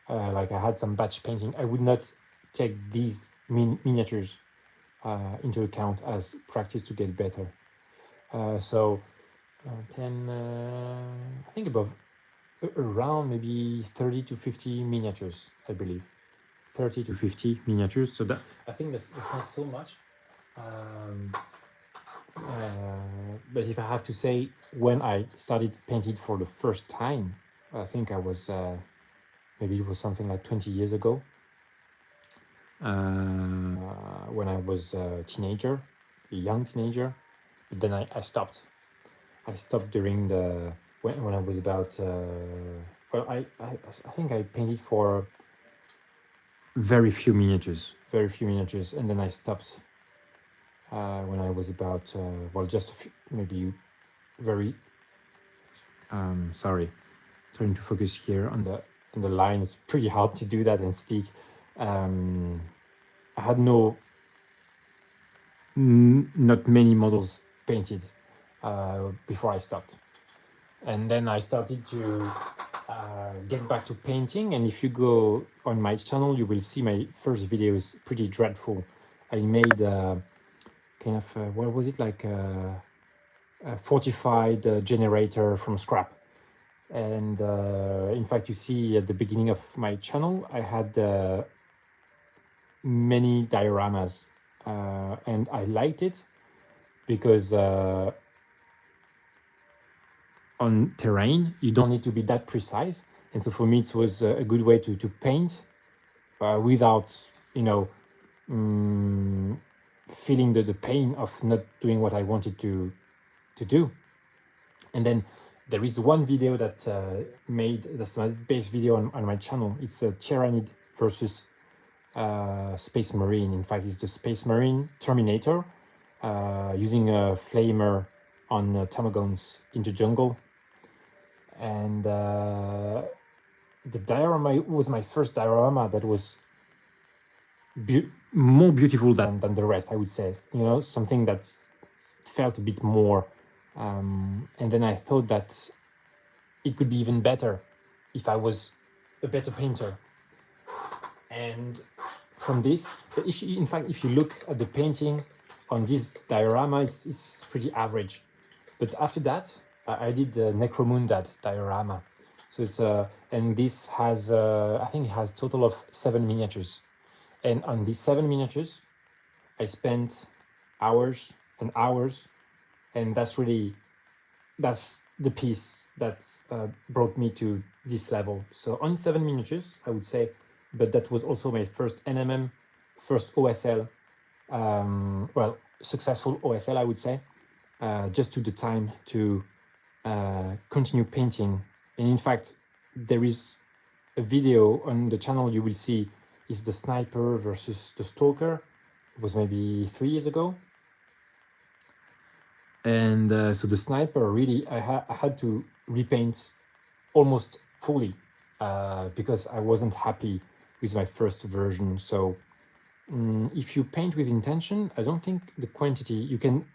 Like I had some batch painting, I would not take these miniatures into account as practice to get better. So 10, I think above, around maybe 30 to 50 miniatures, I believe. 30 to 50 miniatures. So that, I think that's not so much. But if I have to say, when I started painting for the first time, I think I was, maybe it was something like 20 years ago. When I was a teenager, a young teenager, but then I stopped. I stopped during the, when I was about, well, I think I painted for very few miniatures, and then I stopped when I was about, well, just a few, maybe very, sorry, trying to focus here on the line. It's pretty hard to do that and speak. I had not many models painted before I stopped. And then I started to get back to painting. And if you go on my channel, you will see my first video is pretty dreadful. I made kind of, what was it, like a fortified generator from scrap. And in fact, you see at the beginning of my channel, I had many dioramas, and I liked it because on terrain you don't need to be that precise, and so for me it was a good way to paint without, you know, feeling the pain of not doing what I wanted to do. And then there is one video that that's my base video on my channel. It's a Tyrannid versus Space Marine. In fact, it's the Space Marine Terminator using a flamer on Tamagons in the jungle. And the diorama was my first diorama that was more beautiful than the rest, I would say. You know, something that felt a bit more. And then I thought that it could be even better if I was a better painter. And from this, in fact, if you look at the painting on this diorama, it's pretty average. But after that, I did the Necromundad diorama. So it's and this has I think it has total of 7 miniatures. And on these 7 miniatures, I spent hours and hours, and that's the piece that brought me to this level. So only 7 miniatures, I would say, but that was also my first NMM, first OSL, well, successful OSL, I would say. Just took the time to continue painting. And in fact, there is a video on the channel you will see is the sniper versus the stalker. It was maybe 3 years ago. And so the sniper, really, I had to repaint almost fully because I wasn't happy with my first version. So if you paint with intention, I don't think the quantity, you can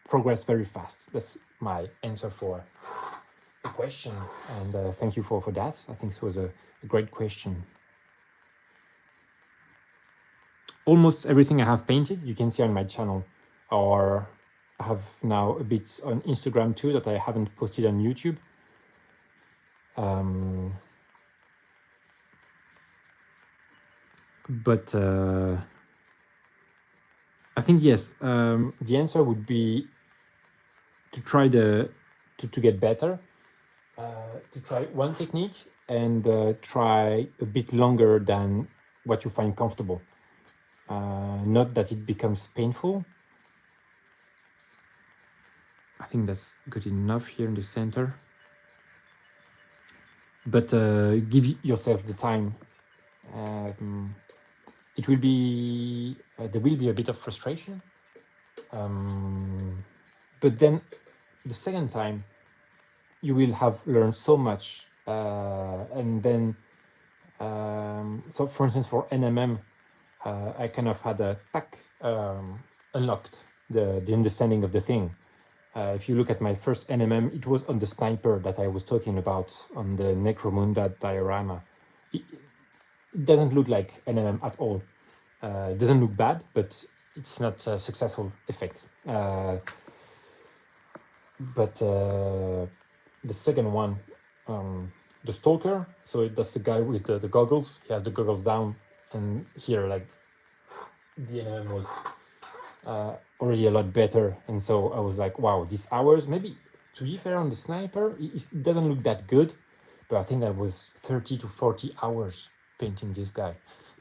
progress very fast. That's my answer for the question. And thank you for that. I think it was a great question. Almost everything I have painted, you can see on my channel, or I have now a bit on Instagram too that I haven't posted on YouTube. But I think yes, the answer would be to try to get better, to try one technique and try a bit longer than what you find comfortable. Not that it becomes painful. I think that's good enough here in the center. But give yourself the time. It will be, there will be a bit of frustration. But then the second time, you will have learned so much. And then So for instance, for NMM, I kind of had a unlocked the understanding of the thing. If you look at my first NMM, it was on the sniper that I was talking about on the Necromunda diorama. It doesn't look like NMM at all. It doesn't look bad, but it's not a successful effect. But the second one, the Stalker, so that's the guy with the goggles. He has the goggles down, and here, like, the NMM was already a lot better. And so I was like, wow, these hours, maybe, to be fair, on the sniper, it doesn't look that good, but I think that was 30 to 40 hours painting this guy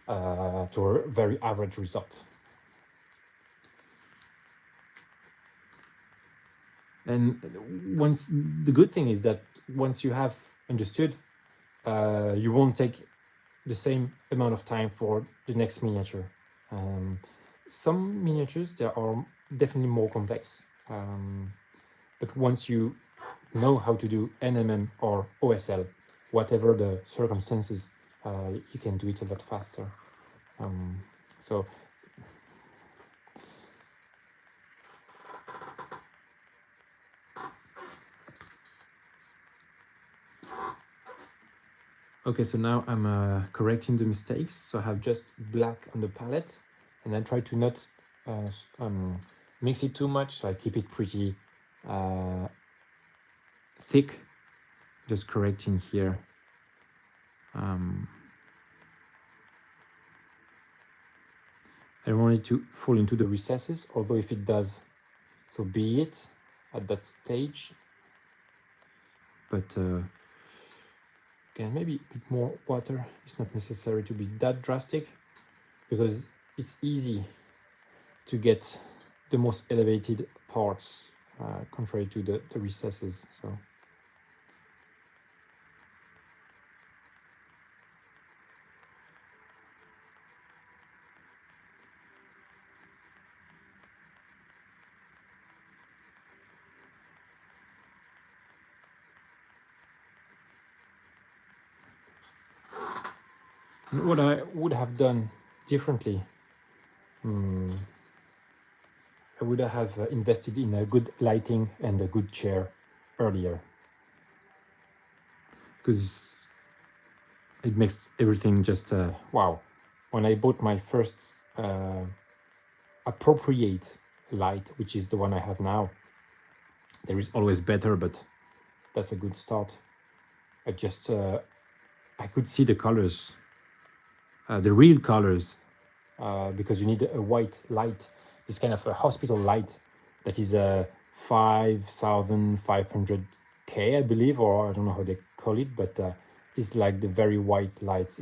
to a very average result. And the good thing is that once you have understood, you won't take the same amount of time for the next miniature. Some miniatures, they are definitely more complex. But once you know how to do NMM or OSL, whatever the circumstances, you can do it a lot faster. So okay, so now I'm correcting the mistakes. So I have just black on the palette, and I try to not mix it too much, so I keep it pretty thick. Just correcting here. I don't want it to fall into the recesses, although if it does, so be it at that stage. But again, maybe a bit more water. It's not necessary to be that drastic, because it's easy to get the most elevated parts contrary to the recesses. So what I would have done differently, I would have invested in a good lighting and a good chair earlier, because it makes everything just wow. When I bought my first appropriate light, which is the one I have now, there is always better, but that's a good start. I just I could see the colors, the real colors, because you need a white light, this kind of a hospital light that is a 5,500K, I believe, or I don't know how they call it, but it's like the very white light.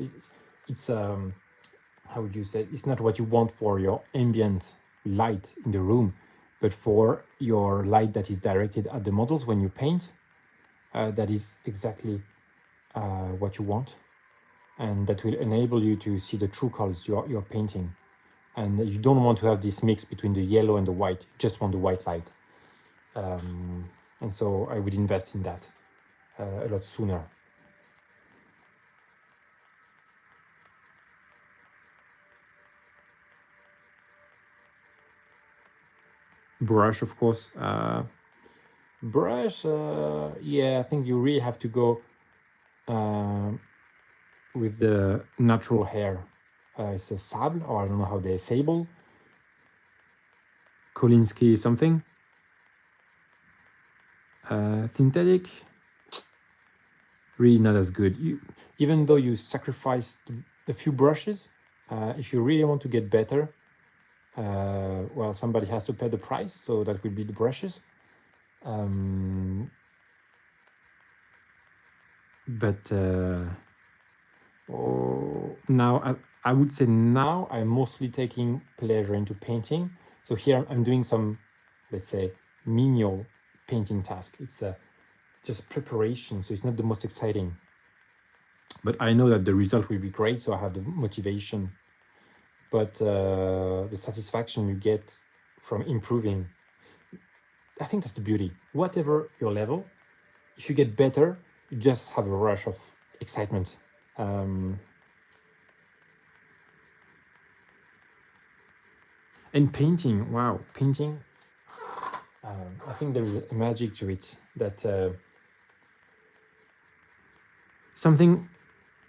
It's how would you say? It's not what you want for your ambient light in the room, but for your light that is directed at the models when you paint. That is exactly what you want, and that will enable you to see the true colors you're painting. And you don't want to have this mix between the yellow and the white. You just want the white light. And so I would invest in that a lot sooner. Brush, of course. Brush, yeah, I think you really have to go with the natural hair. It's a sable, or I don't know how they sable. Kolinsky something. Synthetic, really not as good. Even though you sacrifice a few brushes, if you really want to get better, well, somebody has to pay the price, so that will be the brushes. But now I would say now I'm mostly taking pleasure into painting. So here I'm doing some, let's say, menial painting task. It's just preparation, so it's not the most exciting. But I know that the result will be great, so I have the motivation. But the satisfaction you get from improving, I think that's the beauty. Whatever your level, if you get better, you just have a rush of excitement. And painting, wow, painting. I think there is a magic to it that something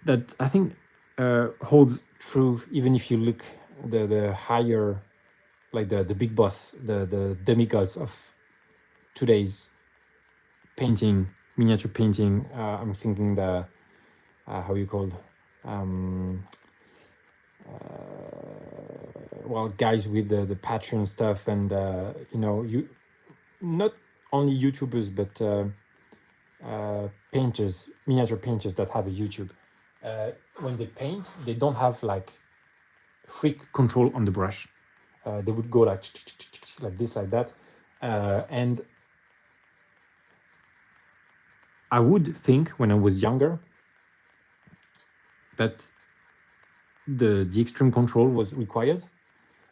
that I think holds true even if you look the higher, like the big boss, the demigods of today's painting, miniature painting. I'm thinking the how you called well, guys with the Patreon stuff and you know, you not only YouTubers but painters, miniature painters that have a YouTube. When they paint, they don't have like freak control on the brush. They would go like this, like that, and I would think when I was younger that the extreme control was required,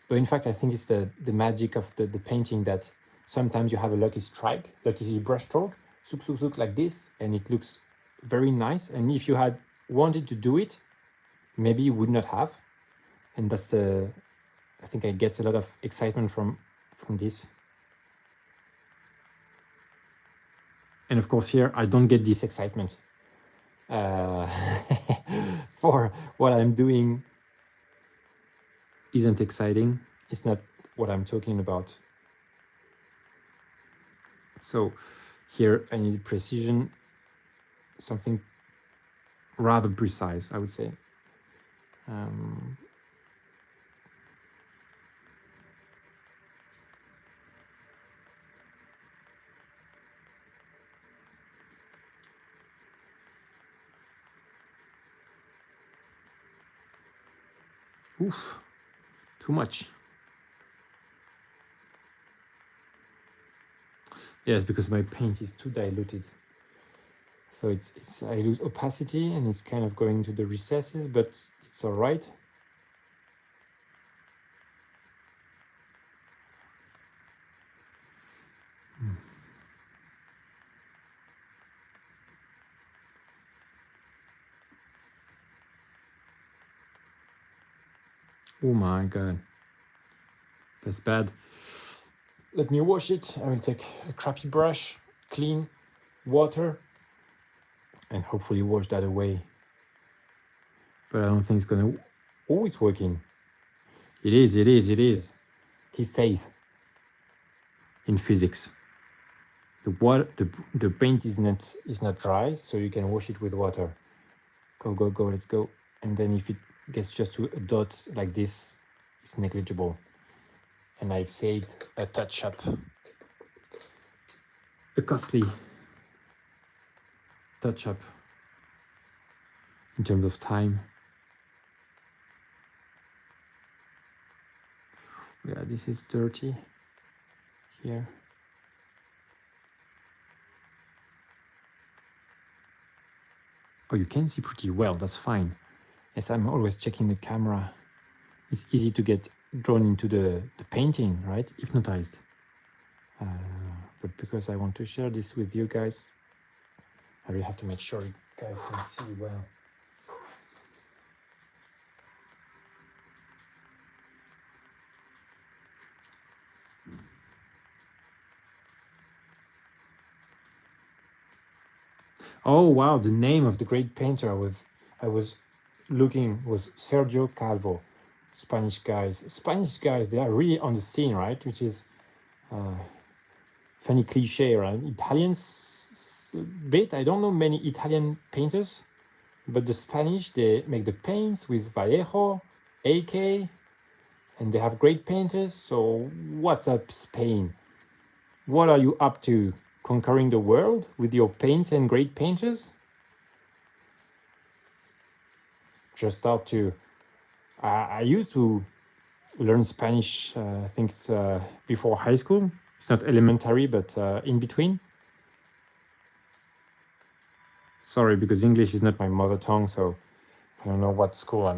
but in fact I think it's the magic of the painting that sometimes you have a lucky strike, lucky brush stroke, suk, like this, and it looks very nice. And if you had wanted to do it, maybe you would not have. And that's I think I get a lot of excitement from this. And of course here I don't get this excitement for what I'm doing isn't exciting. It's not what I'm talking about. So here I need precision, something rather precise, I would say. Oof, too much. Yes, because my paint is too diluted. So it's I lose opacity and it's kind of going to the recesses, but it's all right. Oh my god, that's bad. Let me wash it. I will take a crappy brush, clean water, and hopefully wash that away. But I don't think it's gonna. Oh, it's working. It is. Keep faith in physics. The paint is not dry, so you can wash it with water. Go, let's go. And then if it gets just to a dot like this, it's negligible. And I've saved a touch-up, a costly touch-up in terms of time. Yeah, this is dirty here. Oh, you can see pretty well, that's fine. Yes, I'm always checking the camera. It's easy to get drawn into the painting, right? Hypnotized. But because I want to share this with you guys, I really have to make sure you guys can see well. Oh wow, the name of the great painter I was looking was Sergio Calvo. Spanish guys, they are really on the scene, right? Which is funny cliche, right? Italians bit. I don't know many Italian painters, but the Spanish, they make the paints with Vallejo, AK, and they have great painters. So what's up, Spain? What are you up to? Conquering the world with your paints and great painters? Just start to. I used to learn Spanish. I think it's before high school. It's not elementary, but in between. Sorry, because English is not my mother tongue, so I don't know what school I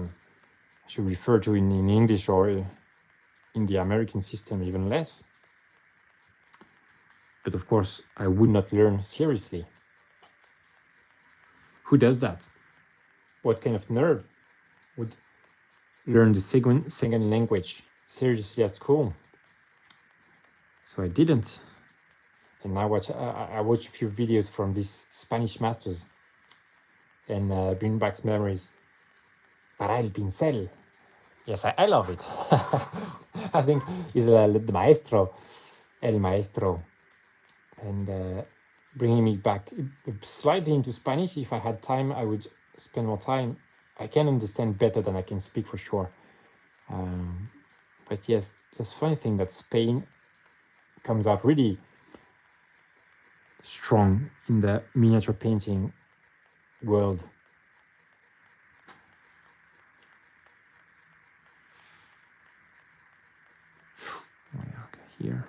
should refer to in English or in the American system, even less. But of course, I would not learn seriously. Who does that? What kind of nerd would learn the second language seriously at school. So I didn't. And I watched a few videos from these Spanish masters and bring back memories. Para el pincel. Yes, I love it. I think he's the maestro, el maestro. And bringing me back slightly into Spanish. If I had time, I would spend more time. I can understand better than I can speak for sure. But yes, just funny thing that Spain comes out really strong in the miniature painting world. Okay, here.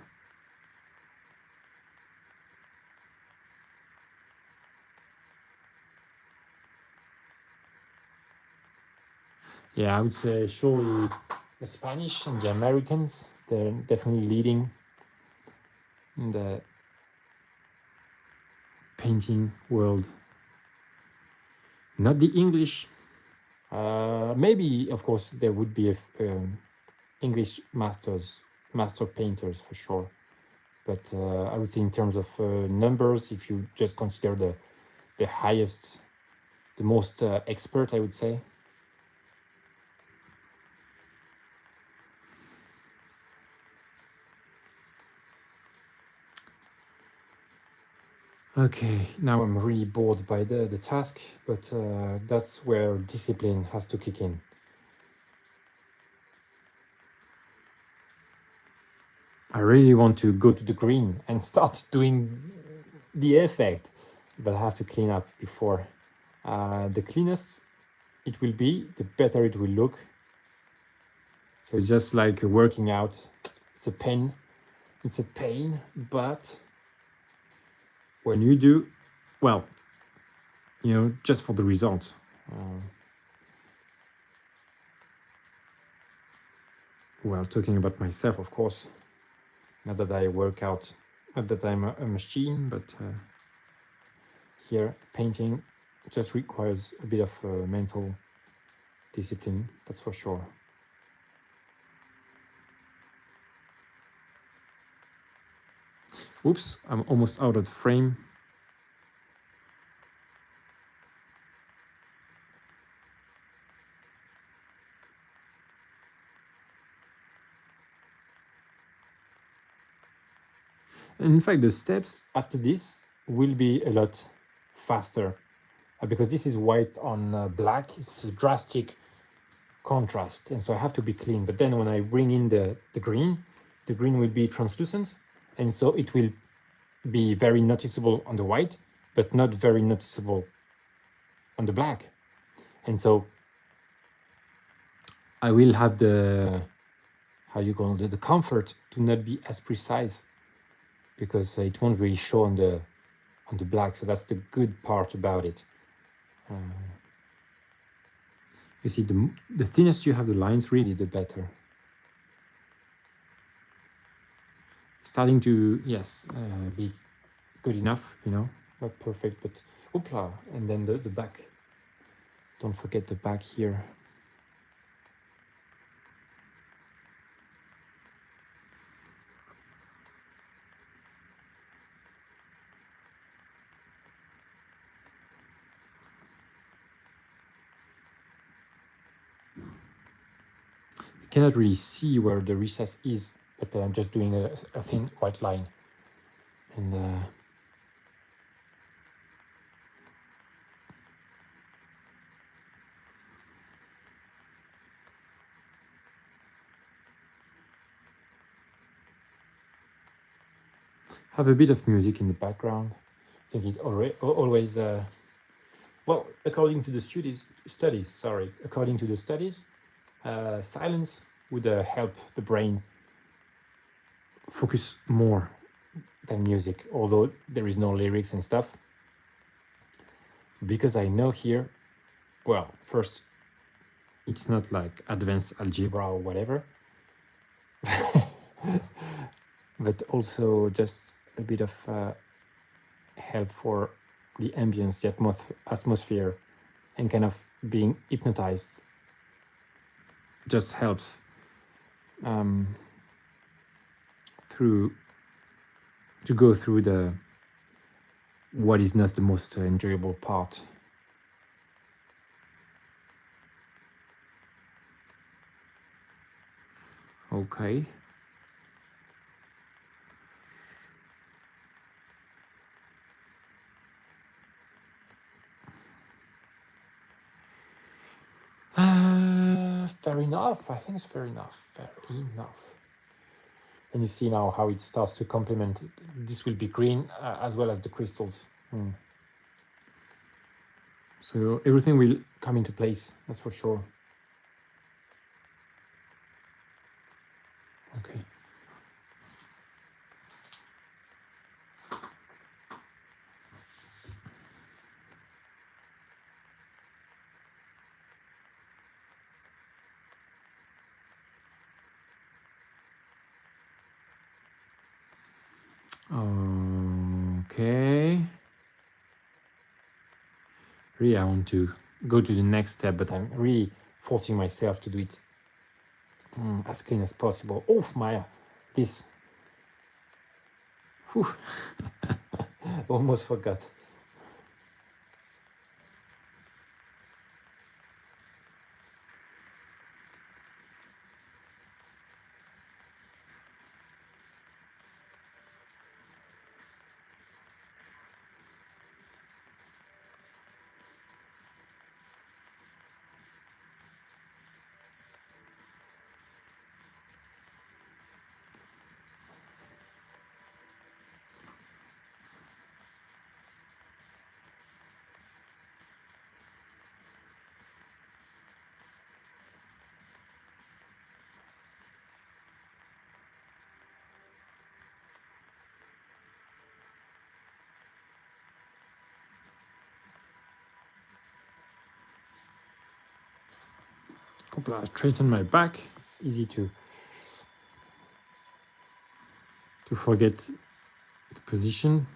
Yeah, I would say surely the Spanish and the Americans, they're definitely leading in the painting world. Not the English. Maybe, of course, there would be English master painters for sure. But I would say in terms of numbers, if you just consider the highest, the most expert, I would say. Okay, now I'm really bored by the task, but that's where discipline has to kick in. I really want to go to the green and start doing the effect, but I have to clean up before. The cleanest it will be, the better it will look. So it's just like working out. It's a pain. It's a pain, but when you do, well, you know, just for the result. Well, talking about myself, of course. Not that I work out, not that I'm a machine, but here painting just requires a bit of mental discipline, that's for sure. Oops, I'm almost out of frame. In fact, the steps after this will be a lot faster because this is white on black. It's a drastic contrast, and so I have to be clean. But then when I bring in the green will be translucent, and so it will be very noticeable on the white, but not very noticeable on the black. And so I will have the, how you call it, the comfort to not be as precise, because it won't really show on the black. So that's the good part about it. You see, the thinnest you have the lines, really, the better. Starting to, yes, be good enough, you know, not perfect, but oopla, and then the back. Don't forget the back here. You cannot really see where the recess is, but I'm just doing a thin white line. And have a bit of music in the background. I think it always, well, according to the studies, silence would help the brain focus more than music, although there is no lyrics and stuff. Because I know here, well, first, it's not like advanced algebra or whatever, but also just a bit of help for the ambience, the atmosphere, and kind of being hypnotized just helps to go through the what is not the most enjoyable part. Okay. Fair enough. I think it's fair enough. Fair enough. And you see now how it starts to complement. This will be green as well as the crystals. So everything will come into place, that's for sure. Okay. Okay. Really, I want to go to the next step, but I'm really forcing myself to do it as clean as possible. Oh, this. Whew. Almost forgot. I straighten my back. It's easy to forget the position.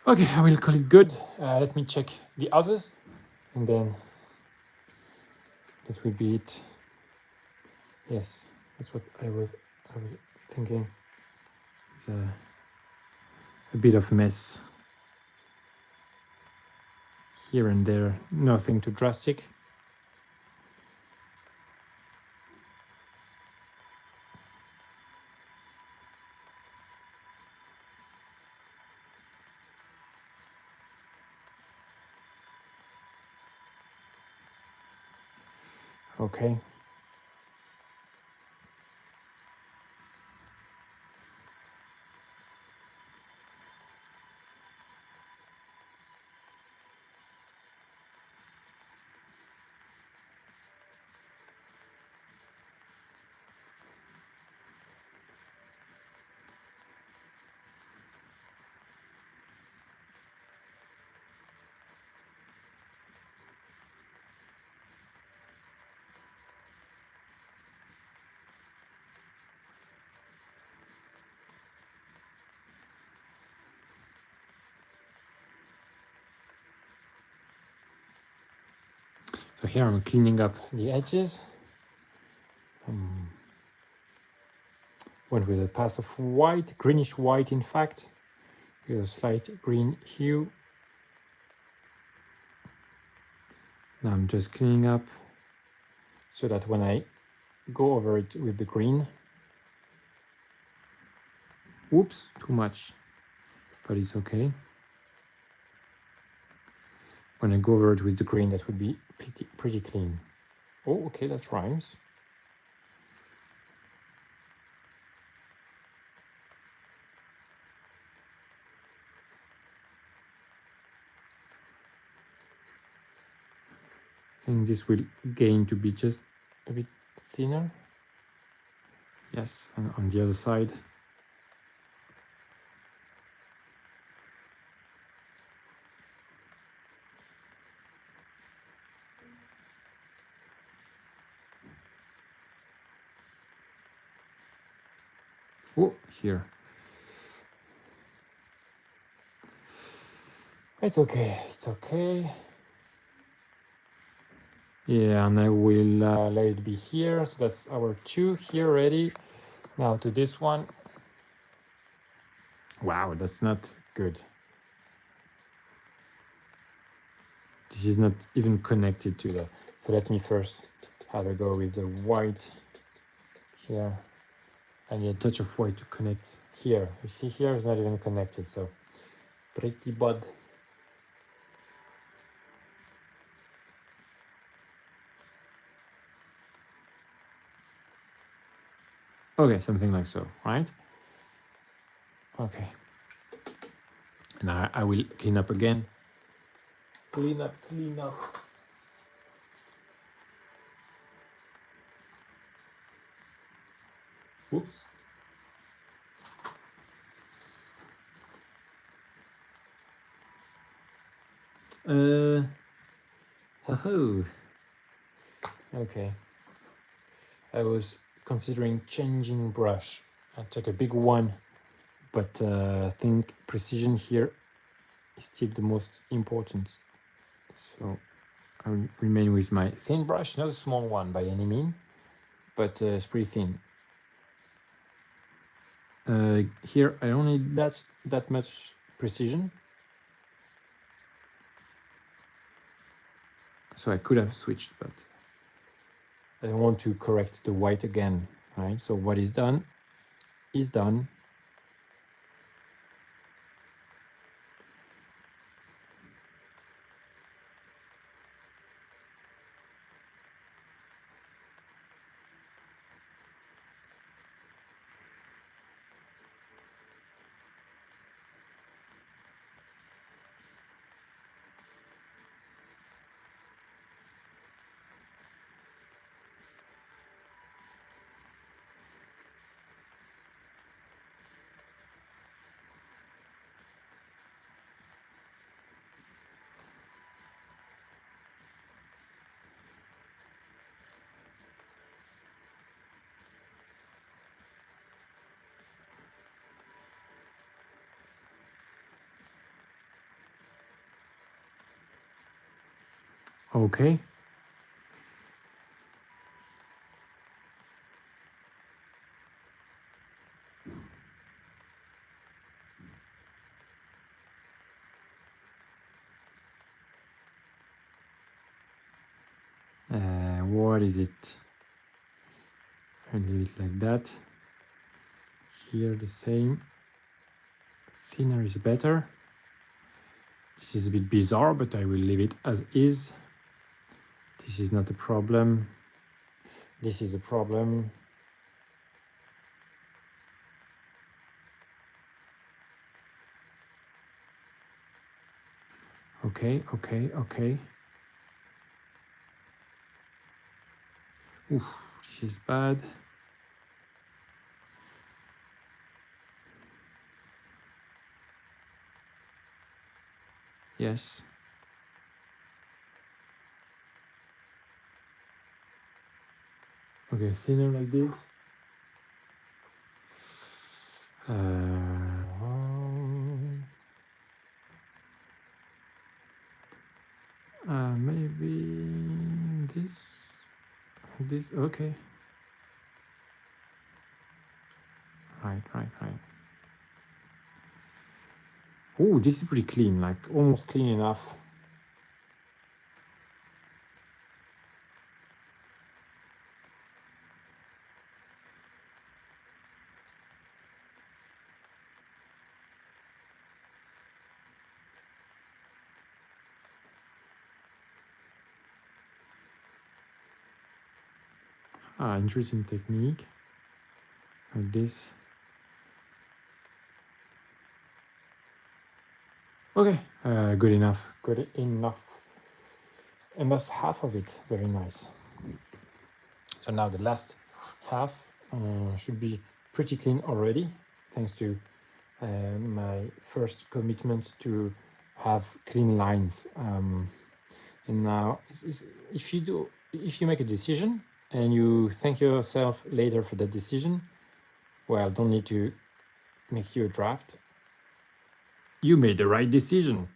Okay, I will call it good. Let me check the others, and then that will be it. Yes, that's what I was thinking. It's a bit of a mess here and there. Nothing too drastic. Okay. So here I'm cleaning up the edges. Went with a pass of white, greenish white in fact, with a slight green hue. Now I'm just cleaning up so that when I go over it with the green, oops, too much, but it's okay. When I go over it with the green, that would be pretty clean. Oh, okay, that rhymes. I think this will gain to be just a bit thinner. Yes, and on the other side. Oh, here. It's okay, it's okay. Yeah, and I will let it be here. So that's our 2 here ready. Now to this one. Wow, that's not good. This is not even connected to the... So let me first have a go with the white here. I need a touch of white to connect here. You see here, it's not even connected, so pretty bad. Okay, something like so, right? Okay. And I will clean up again. Clean up, clean up. Oops. Ho-ho. Okay. I was considering changing brush. I took a big one, but I think precision here is still the most important. So I will remain with my thin brush, not a small one by any means, but it's pretty thin. Here I don't need that much precision. So I could have switched, but I don't want to correct the white again, right? So what is done is done. Okay. What is it? I'll leave it like that. Here the same. Thinner is better. This is a bit bizarre, but I will leave it as is. This is not a problem. This is a problem. Okay, okay, okay. Oof, this is bad. Yes. Okay, thinner like this. Maybe this, okay. Right. Oh, this is pretty clean, like almost clean enough. Interesting technique. Like this. Okay, good enough. Good enough. And that's half of it. Very nice. So now the last half should be pretty clean already, thanks to my first commitment to have clean lines. And now, if you make a decision and you thank yourself later for that decision, well, don't need to make you a draft. You made the right decision.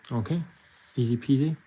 Okay, easy peasy.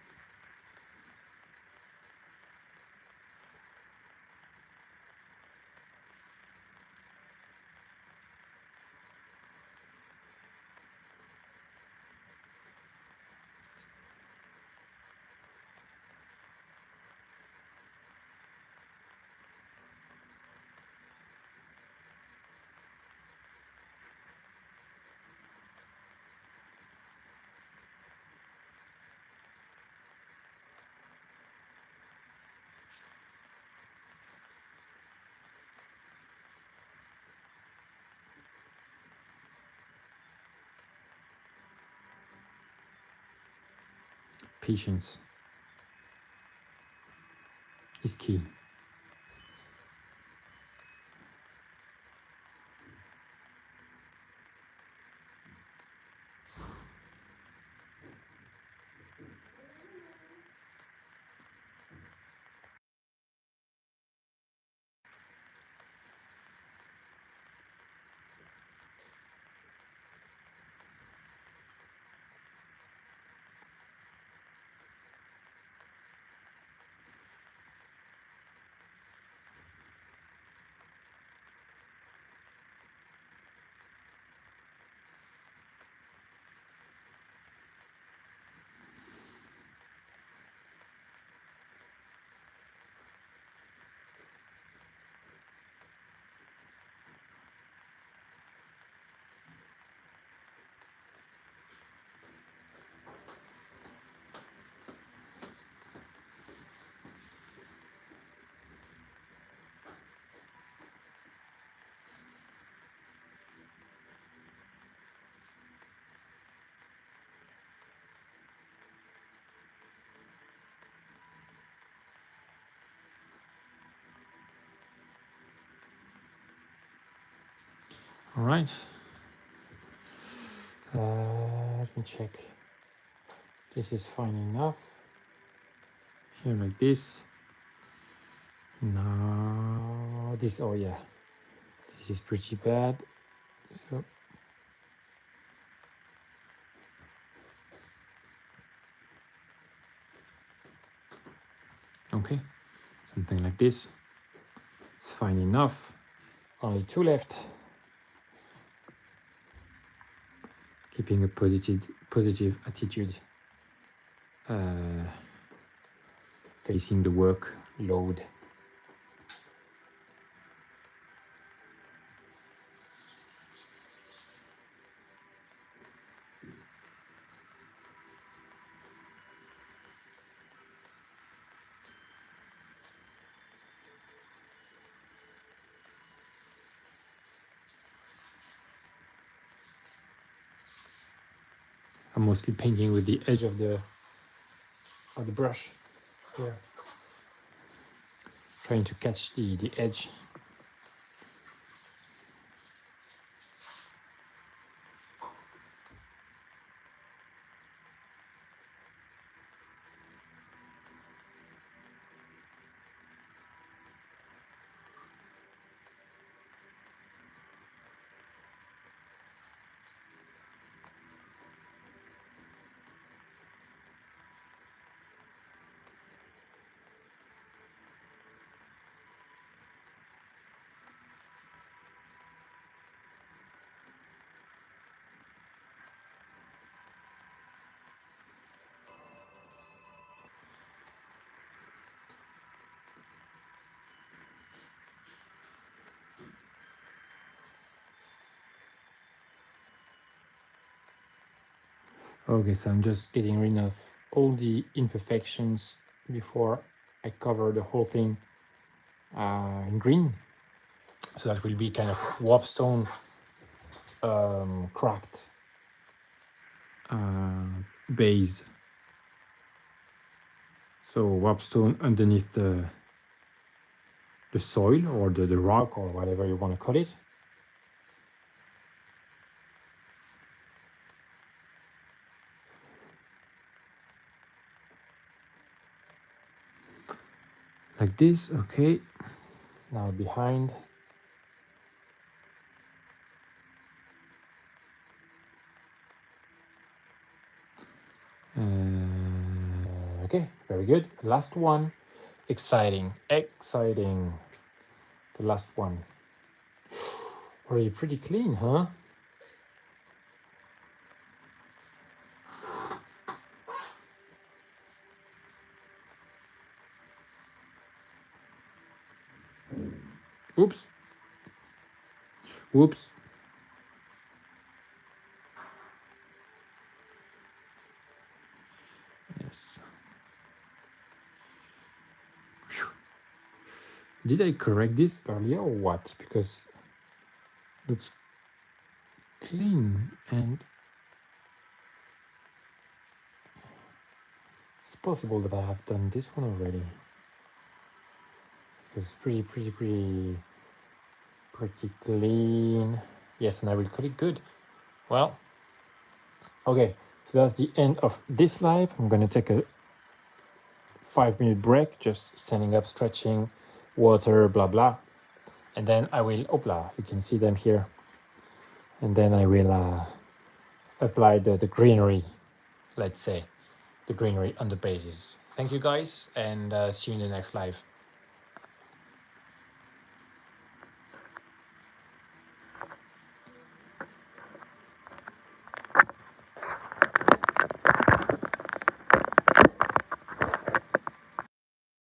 Patience is key. All right. Let me check. This is fine enough. Here like this. Now this, oh yeah, this is pretty bad. So okay, something like this. It's fine enough. Only two left. Keeping a positive attitude, facing the workload. I'm mostly painting with the edge of the brush here, trying to catch the edge. Okay, so I'm just getting rid of all the imperfections before I cover the whole thing in green. So that will be kind of warpstone cracked base. So warpstone underneath the soil or the rock or whatever you want to call it. Like this, okay. Now behind. Okay, very good. Last one. Exciting, exciting. The last one. Already pretty clean, huh? Oops. Whoops. Yes. Did I correct this earlier or what? Because it looks clean and it's possible that I have done this one already. It's pretty clean. Yes, and I will call it good. Well, okay, so that's the end of this live. I'm gonna take a 5-minute break, just standing up, stretching, water, blah blah, and then I will, opla, you can see them here, and then I will apply the greenery, let's say, the greenery on the bases. Thank you guys, and see you in the next live.